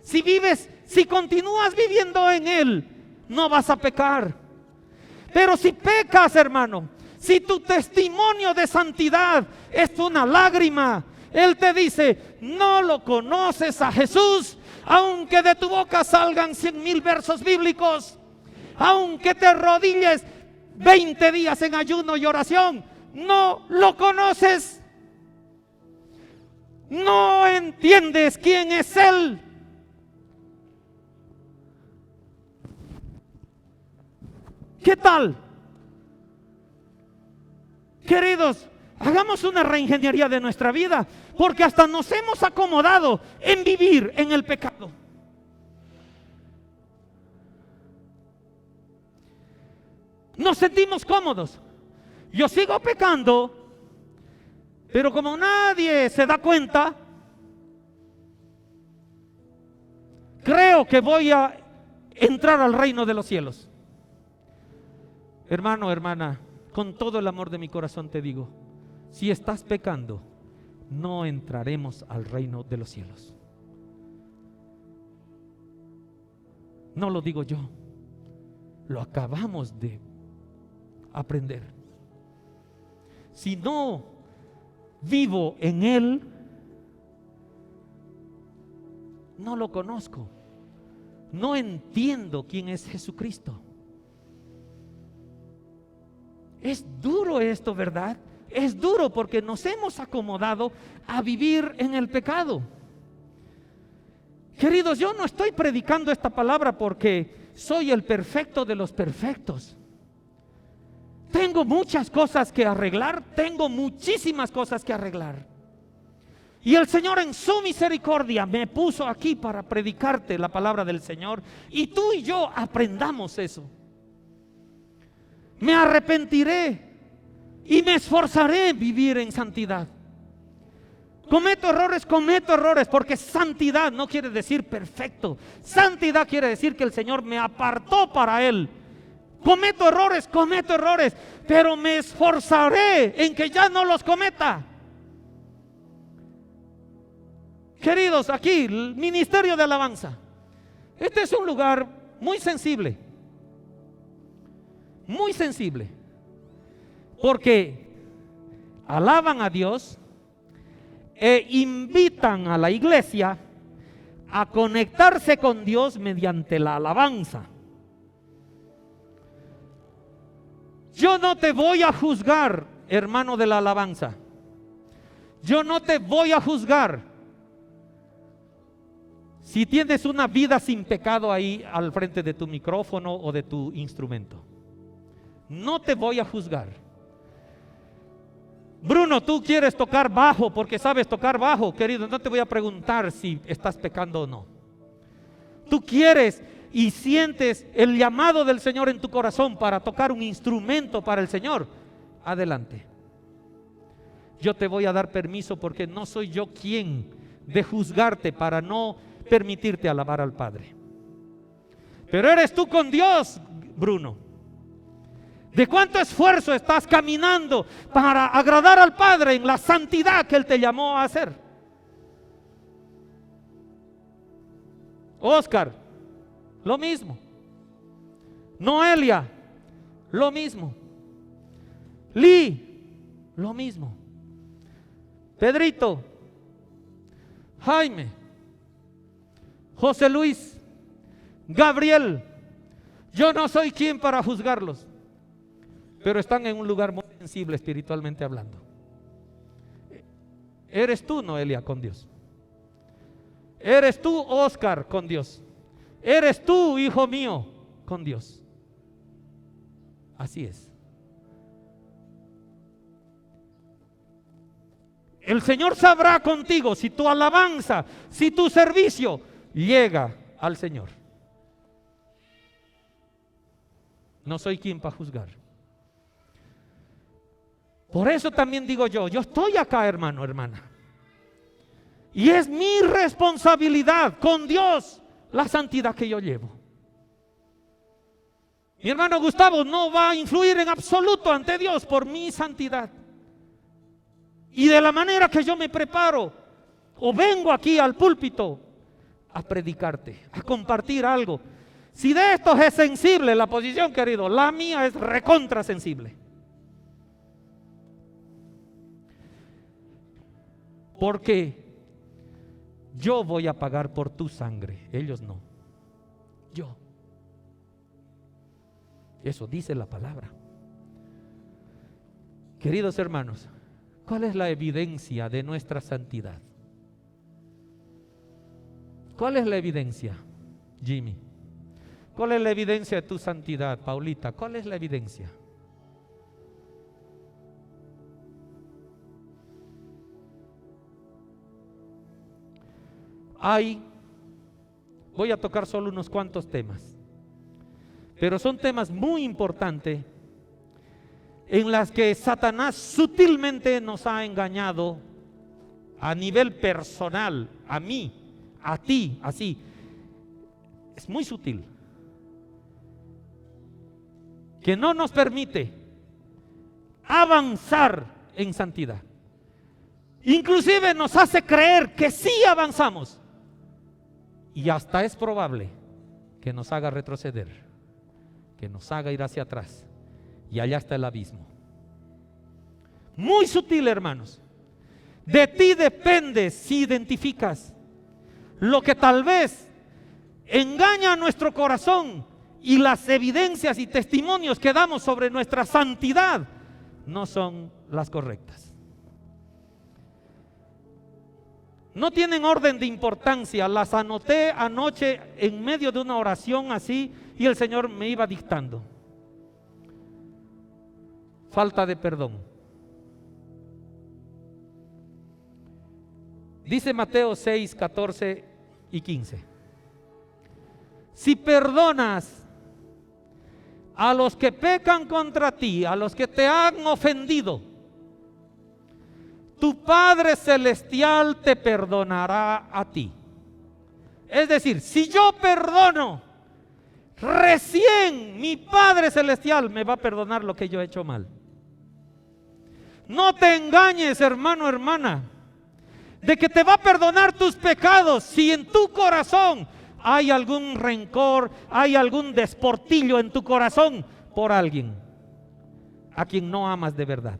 Si continúas viviendo en Él, no vas a pecar. Pero si pecas, hermano, si tu testimonio de santidad es una lágrima, Él te dice: no lo conoces a Jesús, aunque de tu boca salgan 100,000 versos bíblicos, aunque te arrodilles 20 días en ayuno y oración, no lo conoces, no entiendes quién es Él. ¿Qué tal? Queridos, hagamos una reingeniería de nuestra vida, porque hasta nos hemos acomodado en vivir en el pecado. Nos sentimos cómodos. Yo sigo pecando, pero como nadie se da cuenta, creo que voy a entrar al reino de los cielos. Hermano, hermana, con todo el amor de mi corazón te digo, si estás pecando, no entraremos al reino de los cielos. No lo digo yo, lo acabamos de aprender. Si no vivo en Él, no lo conozco, no entiendo quién es Jesucristo. Es duro esto, ¿verdad? Es duro porque nos hemos acomodado a vivir en el pecado. Queridos, yo no estoy predicando esta palabra porque soy el perfecto de los perfectos. Tengo muchas cosas que arreglar, tengo muchísimas cosas que arreglar. Y el Señor en su misericordia me puso aquí para predicarte la palabra del Señor, y tú y yo aprendamos eso. Me arrepentiré y me esforzaré en vivir en santidad. Cometo errores, porque santidad no quiere decir perfecto. Santidad quiere decir que el Señor me apartó para Él. Cometo errores, pero me esforzaré en que ya no los cometa. Queridos, aquí, el ministerio de alabanza. Este es un lugar muy sensible. Muy sensible. Porque alaban a Dios e invitan a la iglesia a conectarse con Dios mediante la alabanza. Yo no te voy a juzgar, hermano de la alabanza. Yo no te voy a juzgar si tienes una vida sin pecado ahí al frente de tu micrófono o de tu instrumento. No te voy a juzgar. Bruno, tú quieres tocar bajo porque sabes tocar bajo, querido. No te voy a preguntar si estás pecando o no. Tú quieres y sientes el llamado del Señor en tu corazón para tocar un instrumento para el Señor. Adelante. Yo te voy a dar permiso porque no soy yo quien de juzgarte para no permitirte alabar al Padre. Pero eres tú con Dios, Bruno. ¿De cuánto esfuerzo estás caminando para agradar al Padre en la santidad que Él te llamó a hacer? Oscar, lo mismo. Noelia, lo mismo. Lee, lo mismo. Pedrito, Jaime, José Luis, Gabriel. Yo no soy quien para juzgarlos, pero están en un lugar muy sensible espiritualmente hablando. Eres tú, Noelia, con Dios. Eres tú, Oscar, con Dios. Eres tú, hijo mío, con Dios. Así es. El Señor sabrá contigo si tu alabanza, si tu servicio llega al Señor. No soy quien para juzgar. Por eso también digo yo estoy acá, hermano, hermana. Y es mi responsabilidad con Dios la santidad que yo llevo. Mi hermano Gustavo no va a influir en absoluto ante Dios por mi santidad. Y de la manera que yo me preparo o vengo aquí al púlpito a predicarte, a compartir algo. Si de estos es sensible la posición, querido, la mía es recontra sensible. Porque yo voy a pagar por tu sangre, ellos no. Yo. Eso dice la palabra. Queridos hermanos, ¿cuál es la evidencia de nuestra santidad? ¿Cuál es la evidencia, Jimmy? ¿Cuál es la evidencia de tu santidad, Paulita? ¿Cuál es la evidencia? Voy a tocar solo unos cuantos temas, pero son temas muy importantes en las que Satanás sutilmente nos ha engañado a nivel personal, a mí, a ti, así. Es muy sutil, que no nos permite avanzar en santidad. Inclusive nos hace creer que sí avanzamos. Y hasta es probable que nos haga retroceder, que nos haga ir hacia atrás. Y allá está el abismo. Muy sutil, hermanos. De ti depende si identificas lo que tal vez engaña a nuestro corazón y las evidencias y testimonios que damos sobre nuestra santidad no son las correctas. No tienen orden de importancia, las anoté anoche en medio de una oración así y el Señor me iba dictando. Falta de perdón. Dice Mateo 6, 14 y 15. Si perdonas a los que pecan contra ti, a los que te han ofendido, tu Padre Celestial te perdonará a ti. Es decir, si yo perdono, recién mi Padre Celestial me va a perdonar lo que yo he hecho mal. No te engañes, hermano, hermana, de que te va a perdonar tus pecados si en tu corazón hay algún rencor, hay algún desportillo en tu corazón por alguien a quien no amas de verdad.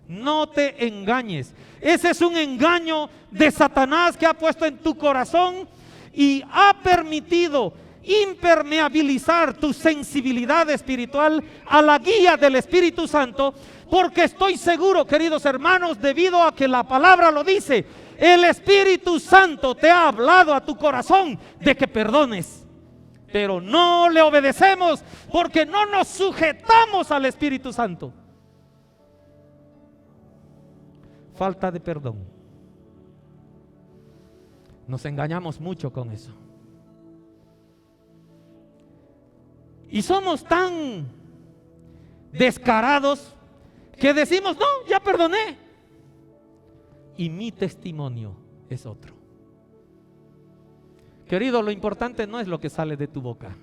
No te engañes. Ese es un engaño de Satanás que ha puesto en tu corazón y ha permitido impermeabilizar tu sensibilidad espiritual a la guía del Espíritu Santo, porque estoy seguro, queridos hermanos, debido a que la palabra lo dice, el Espíritu Santo te ha hablado a tu corazón de que perdones, pero no le obedecemos porque no nos sujetamos al Espíritu Santo. Falta de perdón. Nos engañamos mucho con eso. Y somos tan descarados que decimos, no, ya perdoné. Y mi testimonio es otro. Querido, lo importante no es lo que sale de tu boca.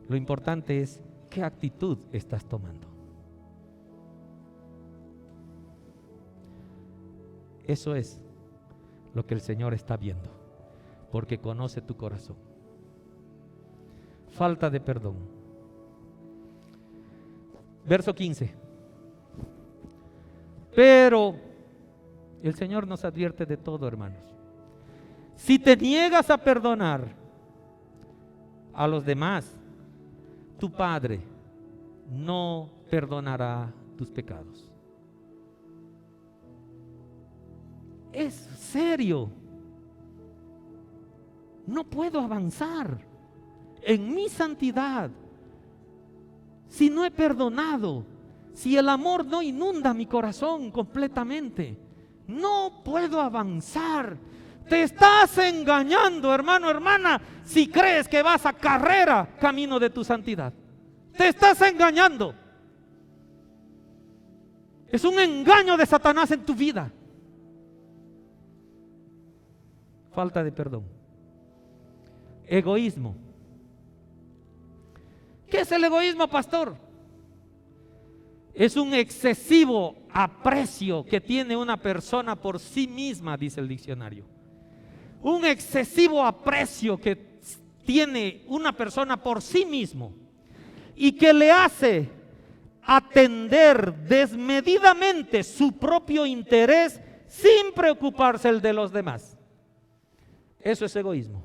Lo importante es qué actitud estás tomando. Eso es lo que el Señor está viendo, porque conoce tu corazón. Falta de perdón. Verso 15. Pero el Señor nos advierte de todo, hermanos. Si te niegas a perdonar a los demás, tu Padre no perdonará tus pecados. Es serio. No puedo avanzar en mi santidad si no he perdonado, si el amor no inunda mi corazón completamente. no puedo avanzar. Te estás engañando, hermano, hermana, si crees que vas a carrera camino de tu santidad. Te estás engañando. Es un engaño de Satanás en tu vida. Falta de perdón. Egoísmo. ¿Qué es el egoísmo, pastor? Es un excesivo aprecio que tiene una persona por sí misma, dice el diccionario. Un excesivo aprecio que tiene una persona por sí mismo y que le hace atender desmedidamente su propio interés sin preocuparse el de los demás. Eso es egoísmo.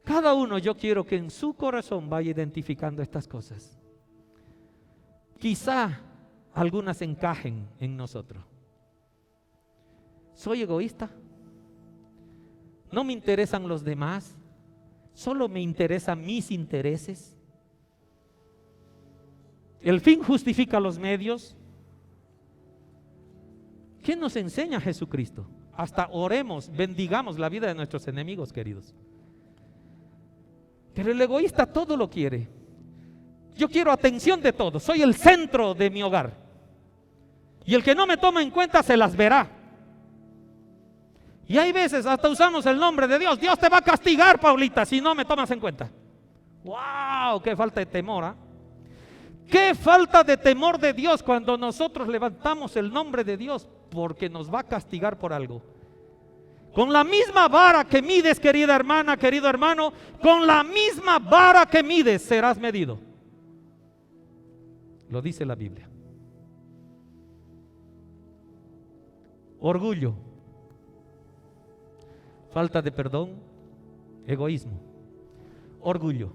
Cada uno, yo quiero que en su corazón vaya identificando estas cosas. Quizá algunas encajen en nosotros. ¿Soy egoísta? ¿No me interesan los demás? ¿Solo me interesan mis intereses? ¿El fin justifica los medios? ¿Qué nos enseña Jesucristo? Hasta oremos, bendigamos la vida de nuestros enemigos, queridos. Pero el egoísta todo lo quiere. Yo quiero atención de todos, soy el centro de mi hogar. Y el que no me toma en cuenta se las verá. Y hay veces hasta usamos el nombre de Dios. Dios te va a castigar, Paulita, si no me tomas en cuenta. ¡Wow! ¡Qué falta de temor! ¿Eh? ¡Qué falta de temor de Dios cuando nosotros levantamos el nombre de Dios! Porque nos va a castigar por algo. Con la misma vara que mides, querida hermana, querido hermano, con la misma vara que mides serás medido. Lo dice la Biblia. Orgullo, falta de perdón, egoísmo, orgullo.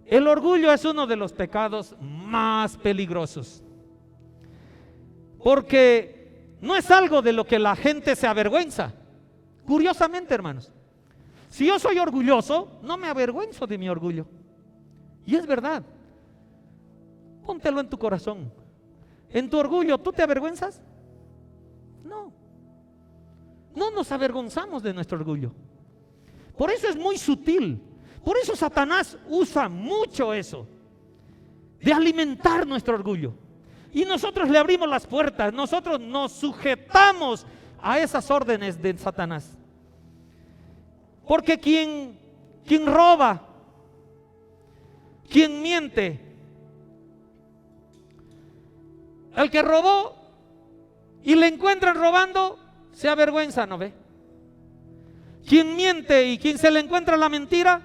El orgullo es uno de los pecados más peligrosos, porque no es algo de lo que la gente se avergüenza. Curiosamente, hermanos, si yo soy orgulloso, no me avergüenzo de mi orgullo. Y es verdad. Póntelo en tu corazón. ¿En tu orgullo tú te avergüenzas? No. No nos avergonzamos de nuestro orgullo. Por eso es muy sutil. Por eso Satanás usa mucho eso, de alimentar nuestro orgullo. Y nosotros le abrimos las puertas, nosotros nos sujetamos a esas órdenes de Satanás. Porque quien roba, quien miente, el que robó y le encuentran robando, se avergüenza, ¿no ve? Quien miente y quien se le encuentra la mentira,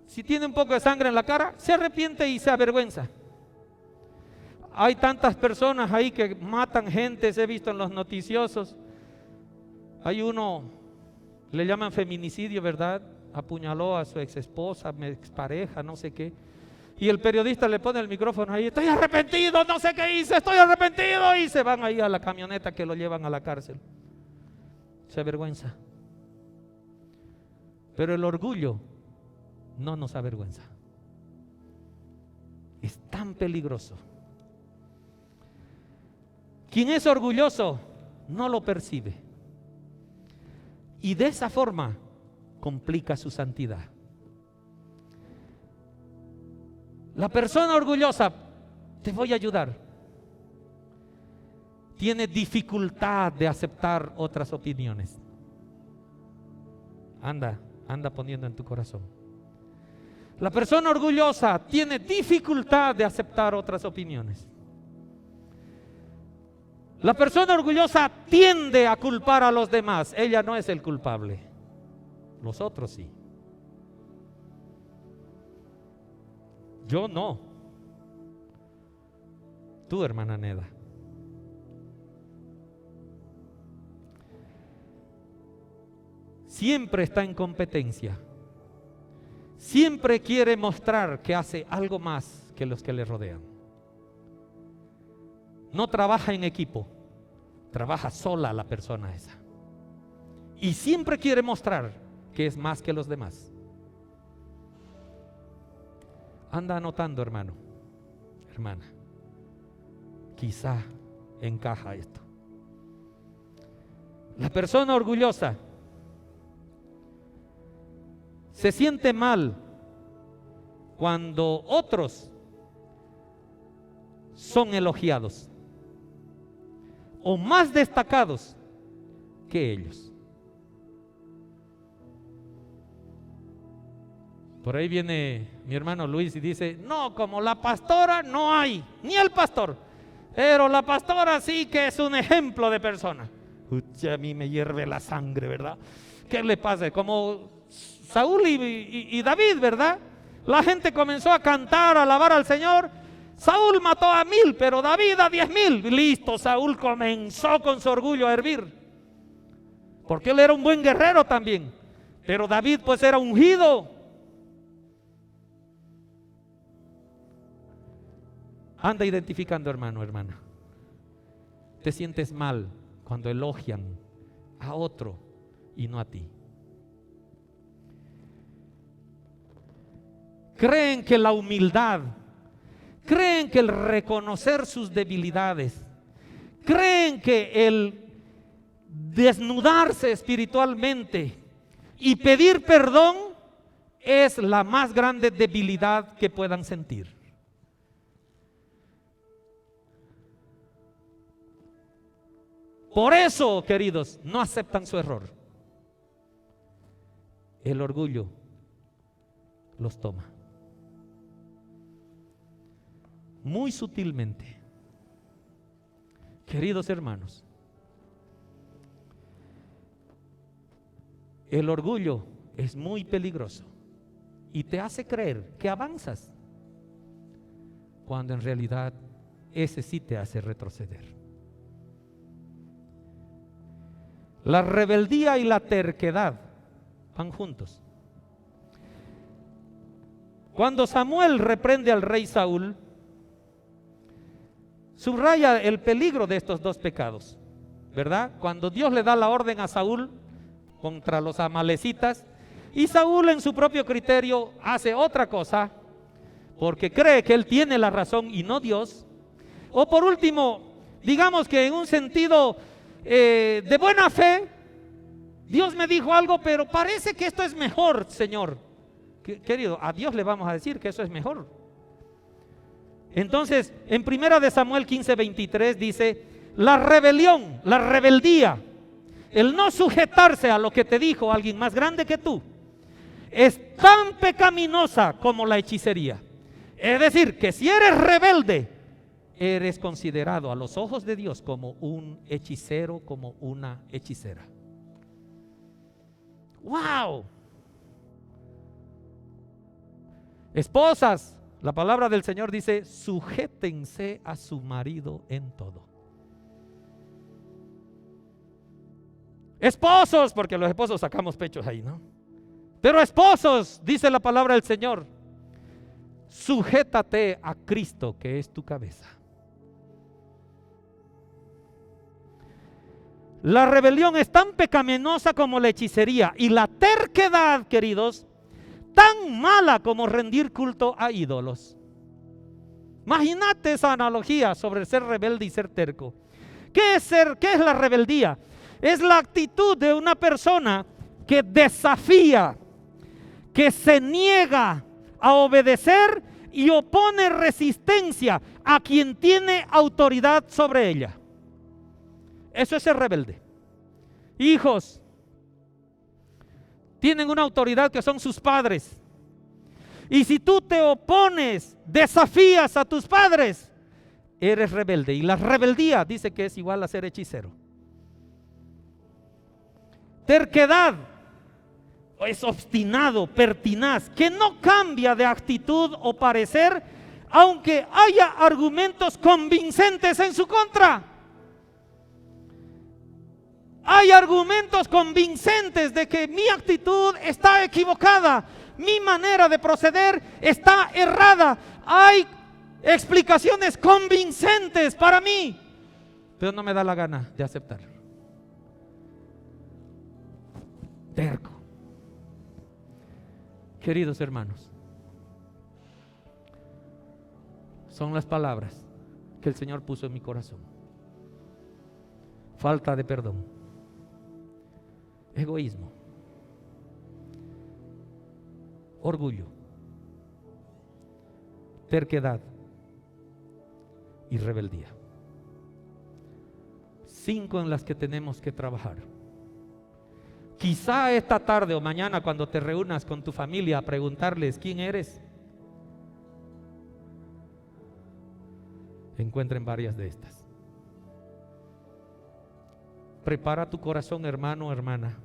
si tiene un poco de sangre en la cara, se arrepiente y se avergüenza. Hay tantas personas ahí que matan gente, he visto en los noticiosos. Hay uno, le llaman feminicidio, ¿verdad? Apuñaló a su ex esposa, expareja, no sé qué. Y el periodista le pone el micrófono ahí, estoy arrepentido, no sé qué hice, estoy arrepentido. Y se van ahí a la camioneta que lo llevan a la cárcel. Se avergüenza. Pero el orgullo no nos avergüenza. Es tan peligroso. Quien es orgulloso no lo percibe. Y de esa forma complica su santidad. La persona orgullosa, te voy a ayudar, tiene dificultad de aceptar otras opiniones. Anda poniendo en tu corazón. La persona orgullosa tiene dificultad de aceptar otras opiniones. La persona orgullosa tiende a culpar a los demás. Ella no es el culpable, los otros sí. Yo no. Tú, hermana Neda. Siempre está en competencia. Siempre quiere mostrar que hace algo más que los que le rodean. No trabaja en equipo, trabaja sola la persona esa. Y siempre quiere mostrar que es más que los demás. Anda anotando, hermano, hermana. Quizá encaja esto. La persona orgullosa se siente mal cuando otros son elogiados o más destacados que ellos. Por ahí viene mi hermano Luis y dice: no, como la pastora no hay, ni el pastor, pero la pastora sí que es un ejemplo de persona. A mí me hierve la sangre, ¿verdad? ¿Qué le pasa? Como Saúl y David, ¿verdad? La gente comenzó a cantar, a alabar al Señor. Saúl mató a 1000, pero David a 10,000. Listo, Saúl comenzó con su orgullo a hervir, porque él era un buen guerrero también, pero David pues era ungido. Anda identificando, hermano, hermana. Te sientes mal cuando elogian a otro y no a ti. Creen que la humildad, creen que el reconocer sus debilidades, creen que el desnudarse espiritualmente y pedir perdón es la más grande debilidad que puedan sentir. Por eso, queridos, no aceptan su error. El orgullo los toma muy sutilmente. Queridos hermanos, el orgullo es muy peligroso y te hace creer que avanzas, cuando en realidad ese sí te hace retroceder. La rebeldía y la terquedad van juntos. Cuando Samuel reprende al rey Saúl, subraya el peligro de estos dos pecados, ¿verdad? Cuando Dios le da la orden a Saúl contra los amalecitas, y Saúl en su propio criterio hace otra cosa, porque cree que él tiene la razón y no Dios. O por último, digamos que en un sentido de buena fe, Dios me dijo algo, pero parece que esto es mejor, Señor. Querido, a Dios le vamos a decir que eso es mejor. Entonces, en 1 de Samuel 15:23 dice: la rebelión, la rebeldía, el no sujetarse a lo que te dijo alguien más grande que tú, es tan pecaminosa como la hechicería. Es decir, que si eres rebelde, eres considerado a los ojos de Dios como un hechicero, como una hechicera. ¡Wow! Esposas, la palabra del Señor dice: sujétense a su marido en todo. Esposos, porque los esposos sacamos pechos ahí, ¿no? Pero esposos, dice la palabra del Señor: sujétate a Cristo, que es tu cabeza. La rebelión es tan pecaminosa como la hechicería, y la terquedad, queridos, tan mala como rendir culto a ídolos. Imagínate esa analogía sobre ser rebelde y ser terco. ¿Qué es la rebeldía? Es la actitud de una persona que desafía, que se niega a obedecer y opone resistencia a quien tiene autoridad sobre ella. Eso es ser rebelde. Hijos tienen una autoridad que son sus padres, y si tú te opones, desafías a tus padres, eres rebelde. Y la rebeldía dice que es igual a ser hechicero. Terquedad es obstinado, pertinaz, que no cambia de actitud o parecer, aunque haya argumentos convincentes en su contra. Hay argumentos convincentes de que mi actitud está equivocada, mi manera de proceder está errada. Hay explicaciones convincentes para mí, pero no me da la gana de aceptarlo. Terco. Queridos hermanos, son las palabras que el Señor puso en mi corazón. Falta de perdón. Egoísmo, orgullo, terquedad y rebeldía. 5 en las que tenemos que trabajar. Quizá esta tarde o mañana, cuando te reúnas con tu familia a preguntarles quién eres, encuentren varias de estas. Prepara tu corazón, hermano o hermana,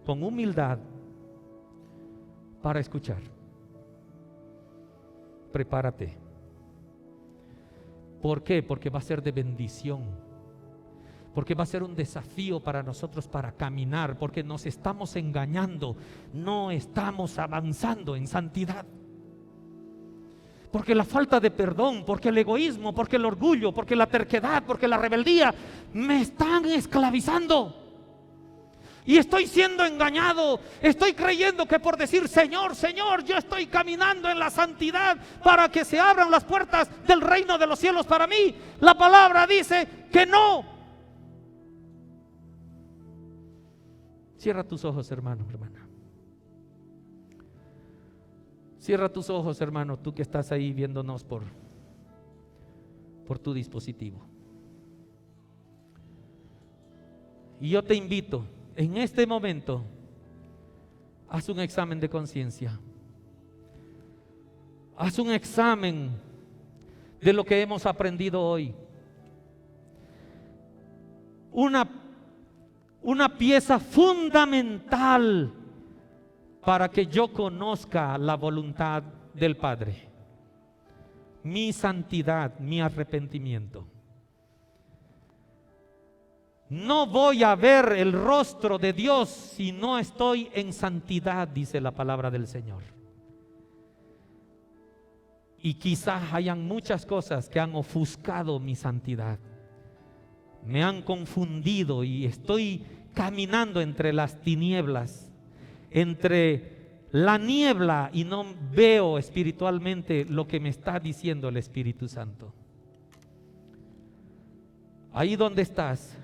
con humildad para escuchar. Prepárate. ¿Por qué? Porque va a ser de bendición. Porque va a ser un desafío para nosotros para caminar, porque nos estamos engañando, no estamos avanzando en santidad. Porque la falta de perdón, porque el egoísmo, porque el orgullo, porque la terquedad, porque la rebeldía me están esclavizando. Y estoy siendo engañado, estoy creyendo que por decir Señor, Señor, yo estoy caminando en la santidad para que se abran las puertas del reino de los cielos para mí. La palabra dice que no. Cierra tus ojos, hermano, hermana. Cierra tus ojos, hermano, tú que estás ahí viéndonos por tu dispositivo. Y yo te invito, en este momento, haz un examen de conciencia. Haz un examen de lo que hemos aprendido hoy. Una pieza fundamental para que yo conozca la voluntad del Padre, mi santidad, mi arrepentimiento. No voy a ver el rostro de Dios si no estoy en santidad, dice la palabra del Señor. Y quizás hayan muchas cosas que han ofuscado mi santidad, me han confundido y estoy caminando entre las tinieblas, entre la niebla, y no veo espiritualmente lo que me está diciendo el Espíritu Santo. Ahí donde estás,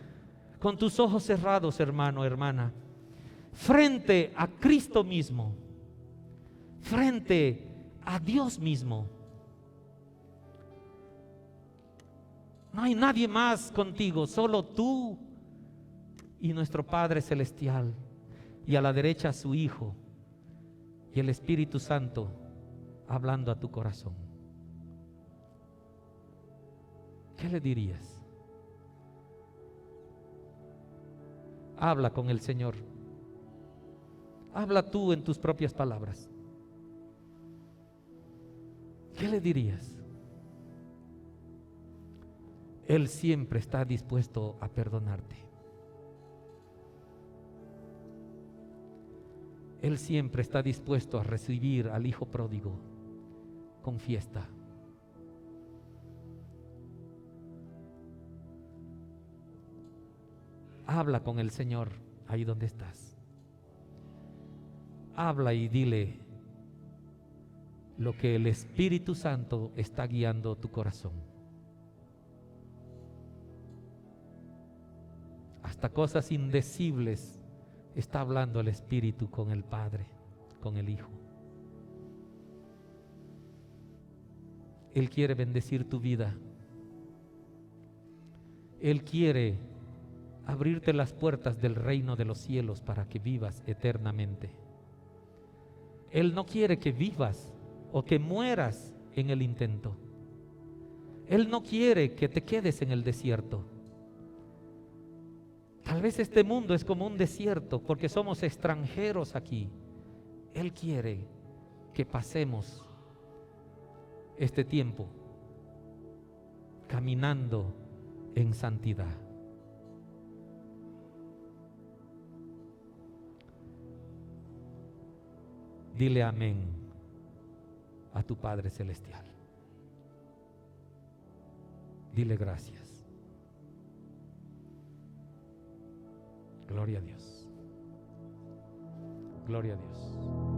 con tus ojos cerrados, hermano, hermana, frente a Cristo mismo, frente a Dios mismo. No hay nadie más contigo, solo tú y nuestro Padre Celestial, y a la derecha su Hijo y el Espíritu Santo hablando a tu corazón. ¿Qué le dirías? Habla con el Señor. Habla tú en tus propias palabras. ¿Qué le dirías? Él siempre está dispuesto a perdonarte. Él siempre está dispuesto a recibir al hijo pródigo con fiesta. Habla con el Señor ahí donde estás. Habla y dile lo que el Espíritu Santo está guiando tu corazón. Hasta cosas indecibles está hablando el Espíritu con el Padre, con el Hijo. Él quiere bendecir tu vida. Él quiere abrirte las puertas del reino de los cielos para que vivas eternamente. Él no quiere que vivas o que mueras en el intento. Él no quiere que te quedes en el desierto. Tal vez este mundo es como un desierto porque somos extranjeros aquí. Él quiere que pasemos este tiempo caminando en santidad. Dile amén a tu Padre Celestial. Dile gracias. Gloria a Dios. Gloria a Dios.